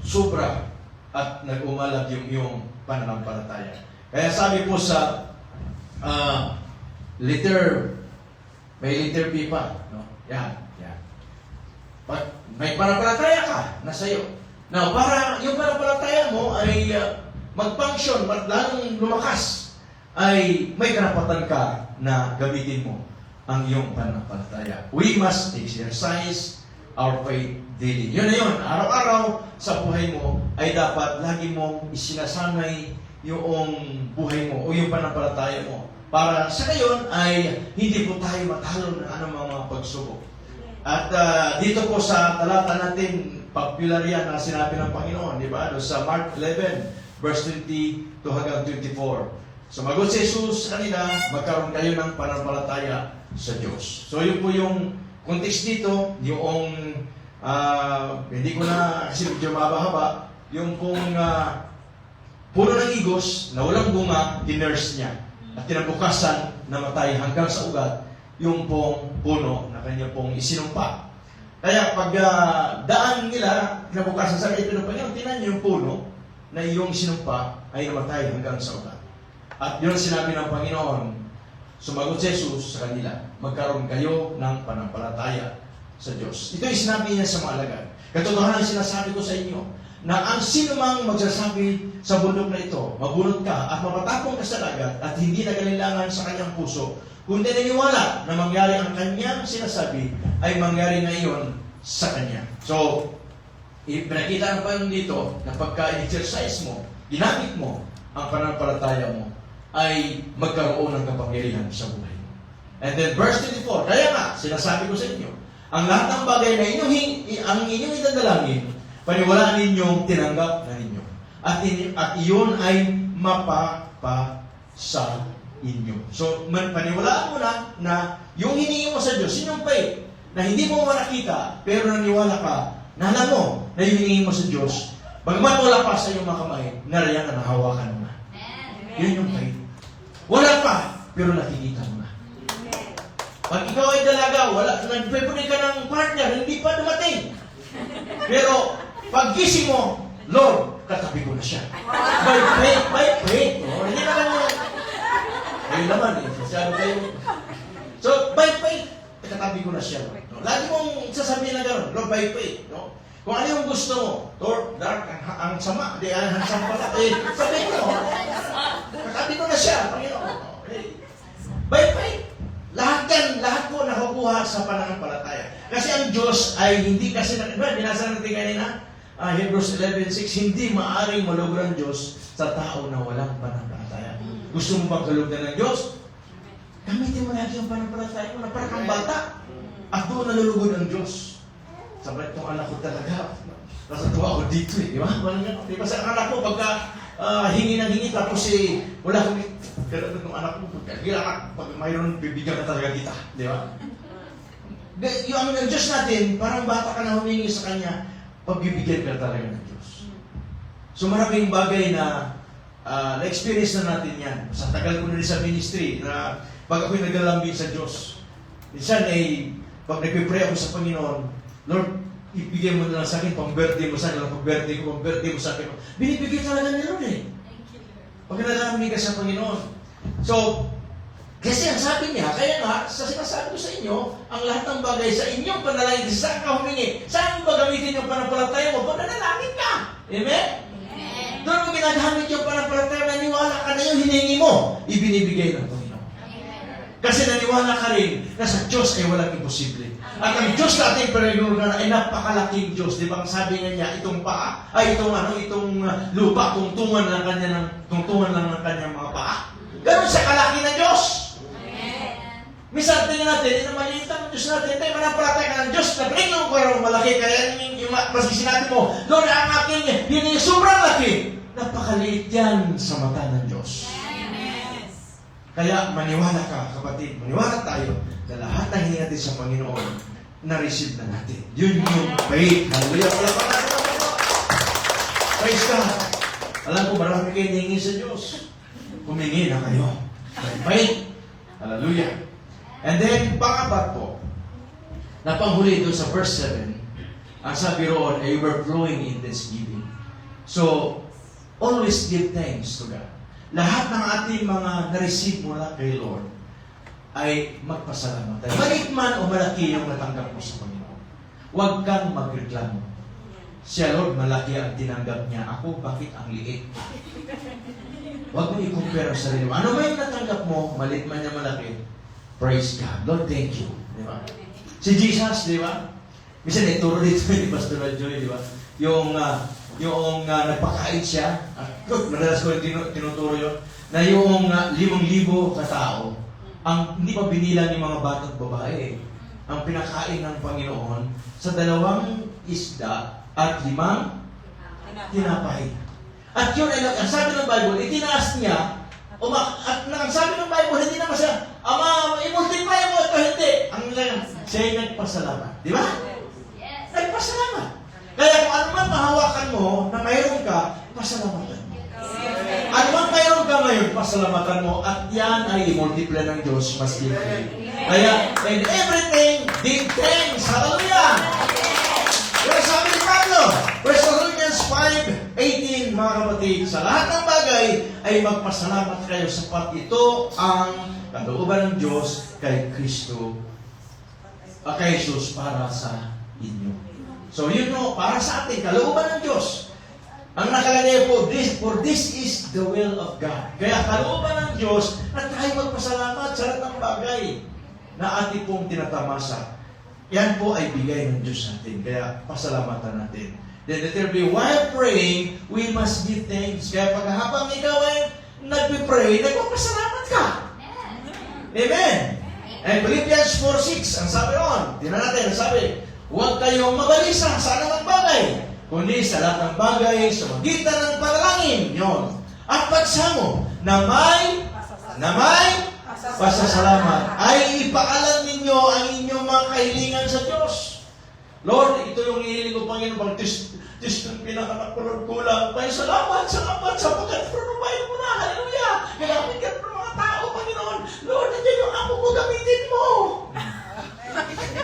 sobra at nag-umalag yung iyong pananampalataya. Kaya sabi po sa may letter B pa. No? Yan. Pag may pananampalataya ka, nasa iyo. Now, para yung pananampalataya mo ay mag-function, lalong lumakas, ay may karapatan ka na gamitin mo ang iyong pananampalataya. We must exercise our faith daily. Yun na yun. Araw-araw sa buhay mo ay dapat lagi mong isinasanay yung buhay mo o yung pananampalataya mo. Para sa ngayon ay hindi po tayo matalo ng anumang mga pagsubok. At dito po sa talata natin, popular yan na sinabi ng Panginoon, di ba? Sa Mark 11, verse 20 to hanggang 24. Sumagot si Jesus sa kanila, magkaroon kayo ng pananampalataya sa Diyos. So yun po yung context dito, yung hindi ko na kasi medyo mahaba-haba, yung pong puno ng igos na walang bunga, dinurse niya. At tinabukasan, namatay hanggang sa ugat, yung pong puno na kanya pong isinumpa. Kaya pag daan nila, kinabukasan sa kayo ng Panginoon, tinan niyo yung puno na iyong sinumpa ay namatay hanggang sa ugat. At yun sinabi ng Panginoon, sumagot si Jesus sa kanila, magkaroon kayo ng pananampalataya sa Diyos. Ito yung sinabi niya sa mga alagad. Katotohanan ang sinasabi ko sa inyo, na ang sino mang magsasabi sa bundok na ito, mabunot ka at mapatapong ka sa dagat at hindi nagalilangan sa kanyang puso, kundi naniwala na mangyari ang kanyang sinasabi, ay mangyari ngayon sa kanya. So, pinakita pa dito na pagka-exercise mo, ginamit mo ang pananampalataya mo, ay magkaroon ng kapangyarihan sa buhay mo. And then verse 24, kaya nga, sinasabi ko sa inyo, ang lahat ng bagay na ang inyong idadalangin, paniwalaan ninyong tinanggap na ninyo. At iyon ay mapapasa inyo. So, paniwalaan mo na yung hiningi mo sa Diyos, yung faith, na hindi mo makita, pero naniwala ka, na alam mo na yung hiningi mo sa Diyos, bagamat wala pa sa iyong mga kamay, narayan na nahawakan mo na. Yun yung faith. Wala pa, pero nakikita mo na. Pag ikaw ay dalaga, nagpipuni ka ng partner, hindi pa dumating. Pero, pag gising mo, Lord, katabi ko na siya. By faith. Oh, hindi naman yun. Ayun naman eh. Masyado kayo. So, by faith, katabi ko na siya. No? Lagi mong sasabihin na gano'n, Lord, by faith. No? Kung ano yung gusto mo, Lord, dark, ang sama, di ang sama pala. Sabihin mo, katabi ko na siya, Panginoon. By faith. Lahat po nakukuha sa pananampalataya. Kasi ang Diyos ay hindi kasi, binasa natin kanina, Hebrews 11:6, hindi maaring malugod ang Diyos sa tao na walang pananampalataya. Gusto mo bang kalugdan ng Diyos? Gamitin mo lagi ang pananampalataya mo na parang kang bata. At doon nalulugod ang Diyos. Sabi itong anak ko talaga. Nasatuwa ako dito eh. Di ba? Di ba sa anak ko, pagka hingi ng hingi, tapos wala kong ganun ng anak mo. Kailangan, pag mayroon, bibigyan ka talaga kita. Di ba? Yung Diyos natin, parang bata ka na humingi sa Kanya, pagbibigyan ka talaga ng Diyos. So maraming bagay na na-experience na natin yan. Sa tagal ko na rin sa ministry, na pag ako'y naglalambing sa Diyos, minsan pag nagpipray ako sa Panginoon, Lord, ibigay mo na lang sa akin, pang-birthday mo sa akin, pang-birthday mo sa akin. Binibigay talaga ni Lord eh. Pag nalambing ka sa Panginoon. So, kasi ang sabi niya, kaya nga, sa sinasabi ko sa inyo, ang lahat ng bagay sa inyong panalangin, saan ka humingi? Saan mo gagamitin yung pananampalataya mo? Pag nanalangin ka. Amen? Doon mo ginagamit yung pananampalataya, naniwala ka na yung hiningi mo, ibinibigay ng Panginoon. Kasi naniwala ka rin na sa Diyos ay walang imposible. At ang Diyos natin pinaguluran ay napakalaking Diyos. Di ba ang sabi nga niya, itong paa, itong lupa, tungtungan lang ng kanyang mga paa. Ganun sa kalaki ng Diyos. Minsan tingnan natin, yung maliit ang Diyos natin, tayo manampalataya ka ng Diyos, nag-ringong ko rin malaki, kaya yung maski sinabi mo, Lord, ang aking, yun yung sobrang laki. Napakaliit yan sa mata ng Diyos. Kaya maniwala ka, kapatid, maniwala tayo na lahat ng hiningi natin sa Panginoon, na-receive na natin. Yun yung faith. Hallelujah. Wala pa natin ang Panginoon. Praise God. Alam ko, marami kayo hiningi sa Diyos. Humingi na kayo. Faith. Hallelujah. And then, pang-apat po, napanghuli doon sa verse 7, ang sabi roon ay overflowing in thanksgiving. So, always give thanks to God. Lahat ng ating mga na-receive mula kay Lord ay magpasalamat. Maliit man o malaki yung natanggap mo sa Panginoon. Huwag kang magreklamo. Siya, Lord, malaki ang tinanggap niya. Ako, bakit ang liit? Huwag mo i-compare sa sarili mo. Ano ba yung natanggap mo, maliit man niya malaki? Praise God. Lord, thank you. Di ba? Si Jesus, di ba? Minsan, ituro dito ni Pastor Joy, di ba? Yung nagpakain siya, madalas ko yung tinuturo yun, na yung 5,000 katao, ang hindi pa binilang yung mga bata't babae, ang pinakain ng Panginoon sa 2 isda at 5 tinapay. At yun, ang sabi ng Bible, itinaas niya, at ang sabi ng Bible, hindi naman siya, Ama, i-multiply mo ito, hindi. Siya ay nagpasalamat. Di ba? Nagpasalamat. Kaya kung ano man mahawakan mo na mayroon ka, pasalamatan mo. Ano man mayroon ka ngayon, pasalamatan mo. At yan ay i-multiply ng Diyos mas libre. Kaya, in everything, give thanks. Hallelujah! Kaya sabi ni Pablo, 1 Corinthians 5:18, mga kapatid, sa lahat ng bagay ay magpasalamat kayo sapat ito ang kalooban ng Diyos kay Kristo, kay Jesus para sa inyo. So yun no, para sa atin, kalooban ng Diyos. Ang nakalagay po, for this is the will of God. Kaya kalooban ng Diyos na tayo magpasalamat sa lahat ng bagay na ating pong tinatamasa. Yan po ay bigay ng Diyos natin. Kaya pasalamatan natin. Then there will be, while praying, we must give thanks. Kaya pag habang ikaw ay nagpipray, nagpapasalamat ka. Amen. And Philippians 4:6, ang sabi ron, tingnan natin, ang sabi, huwag kayong mabalisa sa anumang bagay, kundi sa lahat ng bagay, sa magitan ng panalangin, yun. At pagsamo na may pasasalamat, ay ipaalam ninyo ang inyong mga kahilingan sa Diyos. Lord, ito yung hihiling ko, Panginoon, ng pinakanak ko, Lord, kulang. May salamat, sapagkat provide mo na, hallelujah. Gamit ka ng mga tao, Panginoon. Lord, nandiyan yung amo ko, gamitin mo.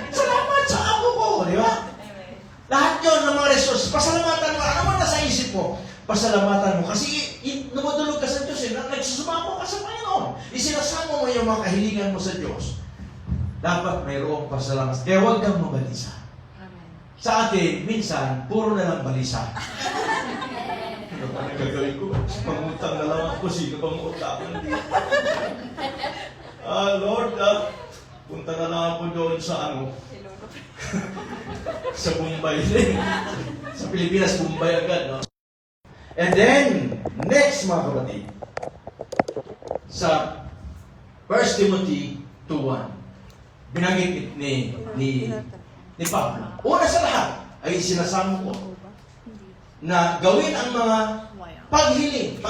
Salamat sa amo ko, di ba? Lahat yun ng mga resources, pasalamatan mo, ano man nasa isip mo, pasalamatan mo. Kasi namudulog ka sa Diyos, nagsusumamo ka sa Panginoon. Isinasama mo yung mga kahilingan mo sa Diyos. Dapat mayroong pasalamat. Kaya huwag kang mabalisa. Sa atin, minsan, puro na lang balisa. Ano pa nagagawin ko? Mangutang na lang ako. Sino bang utangan dito? Lord, punta na lang ako doon sa sa Bombay. Sa Pilipinas, Bombay agad, no? And then, next mga kapatid, sa 1 Timothy 2:1, binanggit ni Pablo. Una sa lahat ay sinasamo ko na gawin ang mga paghiling.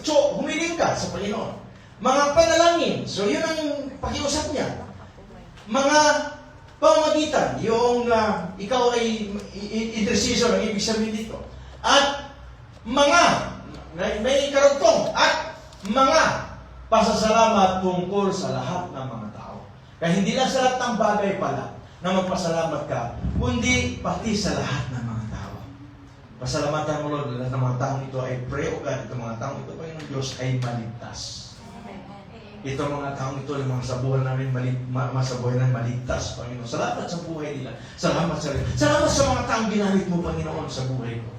So, humiling ka sa Panginoon. Mga panalangin. So, yun ang pakiusap niya. Mga pamamagitan. Yung ikaw ay intercessor, ang ibig sabihin dito. At may karugtong. At mga pasasalamat tungkol sa lahat ng mga tao. Kaya hindi lang sa lahat ng bagay pala na magpasalamat ka, kundi pati sa lahat ng mga tao. Pasalamatan mo, Lord, lahat ng mga taong ito ay pray, O God, itong mga taong ito, Panginoon Diyos, ay maligtas. Itong mga taong ito, yung mga sabuhan namin, masabuhay na maligtas, Panginoon. Salamat sa buhay nila. Salamat sa mga taong ginamit mo, Panginoon, sa buhay ko.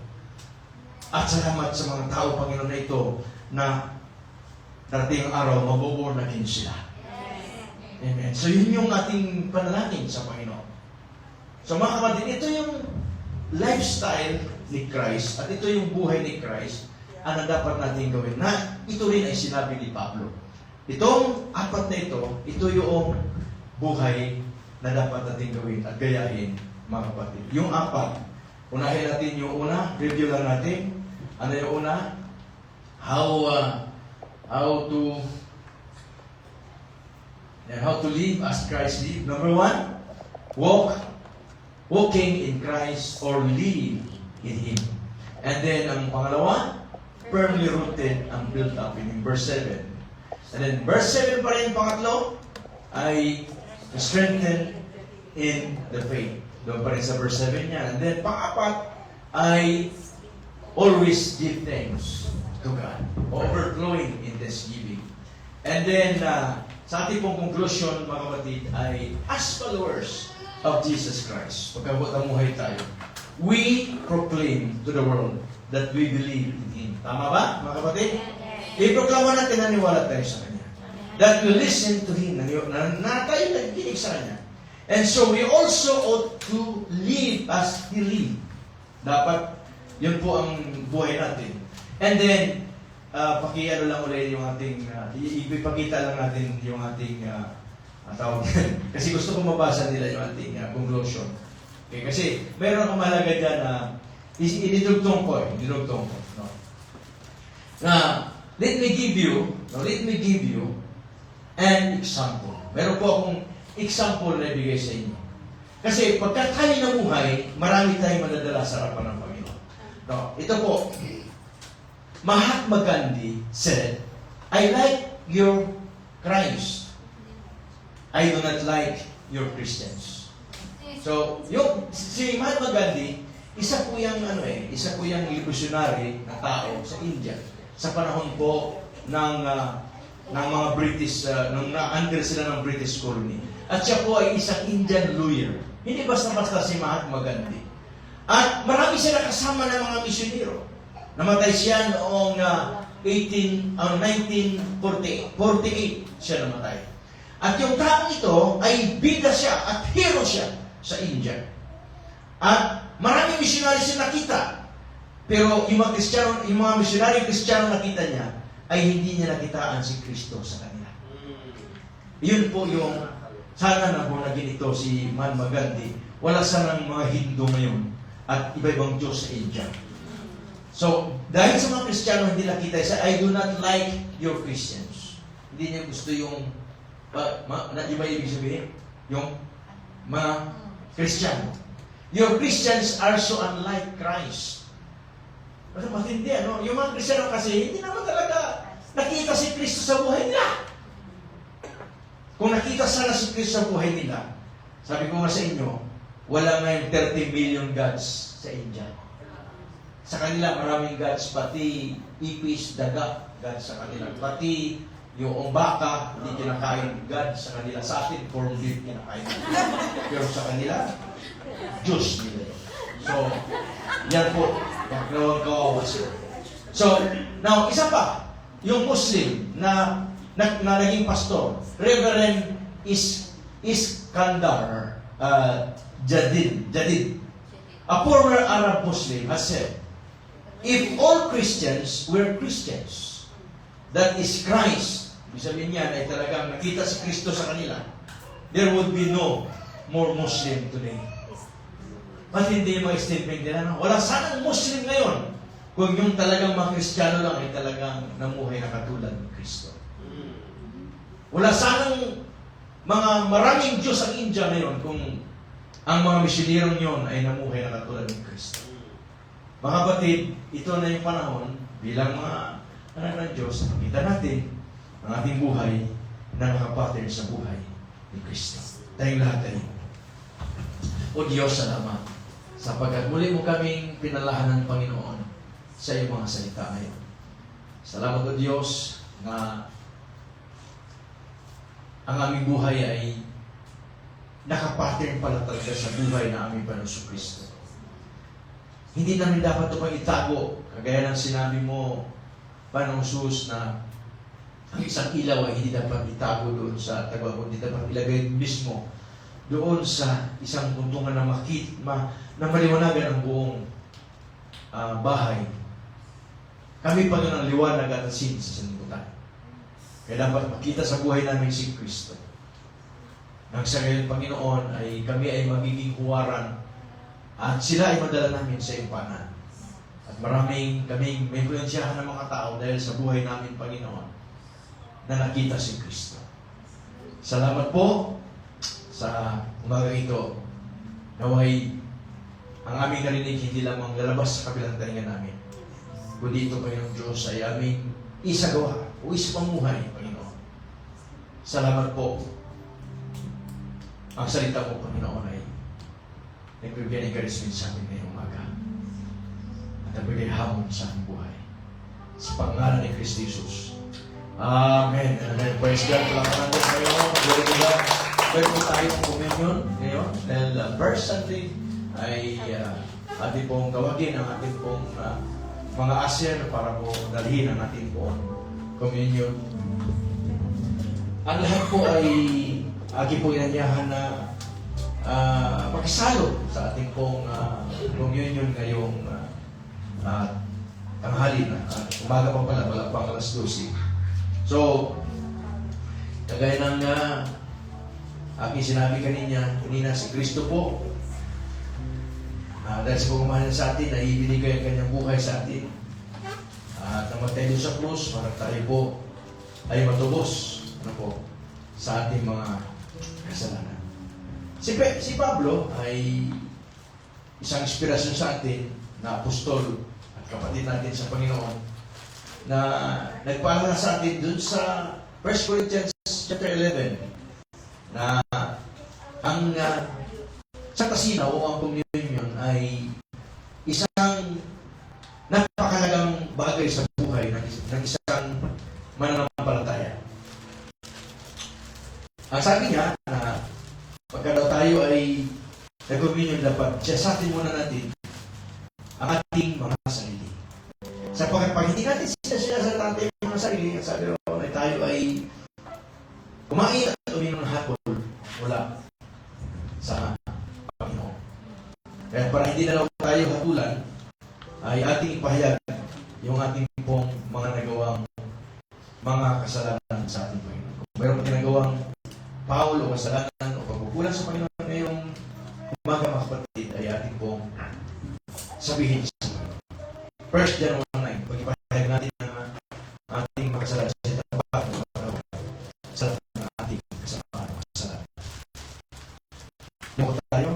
At salamat sa mga tao, Panginoon, na ito, na darating araw, mabuborn na din sila. Amen. So yun yung ating panalangin sa Panginoon. So mga kapatid, ito yung lifestyle ni Christ at ito yung buhay ni Christ ang dapat natin gawin. Na ito rin ay sinabi ni Pablo. Itong apat na ito yung buhay na dapat natin gawin at gayahin, mga kapatid. Yung apat, unahin natin yung una, review lang natin. Ano yung una? How to live as Christ lived. Number 1, walking in Christ or live in Him. And then, ang pangalawa, firmly rooted and built up in Him. Verse 7. And then, verse 7 pa rin, pangatlo, ay strengthened in the faith. Doon pa rin sa verse 7 niya. And then, pang-apat, ay always give thanks to God. Overflowing in thanksgiving. And then, sa ating pong conclusion, mga kapatid, ay as followers of Jesus Christ, pagkabot ang muhay tayo, we proclaim to the world that we believe in Him. Tama ba, mga kapatid? I-proklama natin na niwala tayo sa Kanya. That we listen to Him, na tayo nagkinig sa Kanya. And so we also ought to live as He lived. Dapat, yun po ang buhay natin. And then, pakiano lang ulit yung ating, ipipakita lang natin yung ating tawag. Kasi gusto ko mabasa nila yung ating conclusion. Okay, kasi meron akong mahalaga dyan na inidugtong ko. No? Na, let me give you an example. Meron po akong example na ibigay sa inyo. Kasi pagka tayo namuhay, marami tayong madadala sa harapan ng Panginoon. No? Ito po, Mahatma Gandhi said, I like your Christ. I do not like your Christians. So, si Mahatma Gandhi, isa po yung revolutionary na tao sa India. Sa panahon po ng mga British, nung na-under sila ng British colony. At siya po ay isang Indian lawyer. Hindi basta-basta si Mahatma Gandhi. At marami siya nakasama ng mga misyonero. Namatay siya noong 1948 siya namatay. At yung taong ito ay bida siya at hero siya sa India. At maraming misyonary siya nakita. Pero yung mga misyonary Kristiyano nakita niya ay hindi niya nakitaan si Kristo sa kanila. Yun po yung sana na po naging ito si Mahatma Gandhi. Wala sanang mga Hindu ngayon at iba-ibang Diyos sa India. So, dahil sa mga Kristiyano hindi nakita siya, I do not like your Christians. Hindi niya gusto yung di ba ibig sabihin? Yung mga Kristiyano. Your Christians are so unlike Christ. Kasi matindi, ano? Yung mga Kristiyano kasi, hindi naman talaga nakita si Kristo sa buhay nila. Kung nakita sana si Kristo sa buhay nila, sabi ko nga sa inyo, wala ngayon 30 million gods sa India. Sa kanila, maraming gods, pati ipis, daga, gods sa kanila. Pati yung baka, hindi kinakain gods sa kanila. Sa atin, corned beef kinakain. Pero sa kanila, Diyos nila. So, yan po, kawawa sila. So, now, isa pa, yung Muslim na naging pastor, Reverend Iskandar Jadid, a former Arab Muslim, has said, if all Christians were Christians, that is Christ, ibig sabihin niya ay talagang nakita si Kristo sa kanila, there would be no more Muslim today. Ba't hindi yung mga statement nila? No? Wala sanang Muslim ngayon kung yung talagang mga Kristiyano lang ay talagang namuhay na katulad ng Kristo. Wala sanang maraming Diyos ang India ngayon kung ang mga misyonерong yon ay namuhay na katulad ng Kristo. Mga batid, ito na yung panahon bilang mga anak ng Diyos, makita natin ang ating buhay na nakapattern sa buhay ni Kristo. Tayong lahat ay O Diyos, salamat sapagkat muli mo kaming pinalahan ng Panginoon sa iyong mga salita ngayon. Salamat o Diyos na ang aming buhay ay nakapattern pala talaga sa buhay na aming Panginoon Kristo. Hindi namin dapat ito pang itago, kagaya ng sinabi mo, Panginoong Jesus, na ang isang ilaw ay hindi dapat itago doon sa tagawag, hindi dapat ilagay mismo doon sa isang buntungan na na maliwanagan ang buong bahay. Kami pa ang liwanag at asin sa sanlibutan. Kaya dapat makita sa buhay namin si Kristo. Nang sa ngayon, Panginoon, ay kami ay magiging huwaran at sila ay madala namin sa iyong panan. At maraming kaming may influensyahan ng mga tao dahil sa buhay namin, Panginoon, na nakita si Kristo. Salamat po sa umaga ito. Naway ang aming narinig hindi lamang lalabas sa kabilang tainga namin, kundi ito, Panginoon Diyos, ay aming isagawa o isapamuhay, Panginoon. Salamat po. Ang salita mo, Panginoon, ay nagbibigay ng encouragement sa amin ngayong umaga. At nagbibigay hamon sa aming buhay. Sa pangalan ni Kristo Jesus. Amen. Amen. Praise God. Palakpakan po kayo. Glory to God. Pwede po tayo ng communion ngayon. Dahil first Sunday ay ating pong tawagin ang ating pong mga asir para po dalhin ang ating pong communion. Ang lahat po ay aking po inanyahan na makisalo sa ating pong communion ngayong tanghali na. Umaga pa pala, wala pang alas 12. So, kagaya ng aking sinabi kanina si Kristo po, dahil sa pagmamahal sa atin, na ibinigay ang kanyang buhay sa atin. At namatay doon sa krus para tayo po ay matubos sa ating mga kasalanan. Si Pablo ay isang inspirasyon sa atin na apostol at kapatid natin sa Panginoon na nagpaalala sa atin dun sa 1 Corinthians chapter 11 na ang Santa Cena o ang communion ay isang napakahalagang bagay sa buhay ng isang mananampalataya. Ang sabi niya na pagka daw tayo ay nag-communion, dapat siyasatin muna natin Sapagkat pag hindi natin sinasalat natin yung mga sarili, ang sabi ron ay tayo ay kumain at uminom ng hatol mula sa Panginoon. Kaya para hindi na lang tayo hatulan, ay ating ipahayag yung ating pong mga nagawang mga kasalanan sa ating Panginoon. Kung mayroon pa ginagawang Paul o kasalanan o pagkukulang sa Panginoon ngayong umaga mga kapatid, ay ating pong sabihin sa Panginoon. 1 John 1:9, pag-ipahayag natin ang ating makasalanan sa itabak sa ating ating kasalanan. Loko tayo.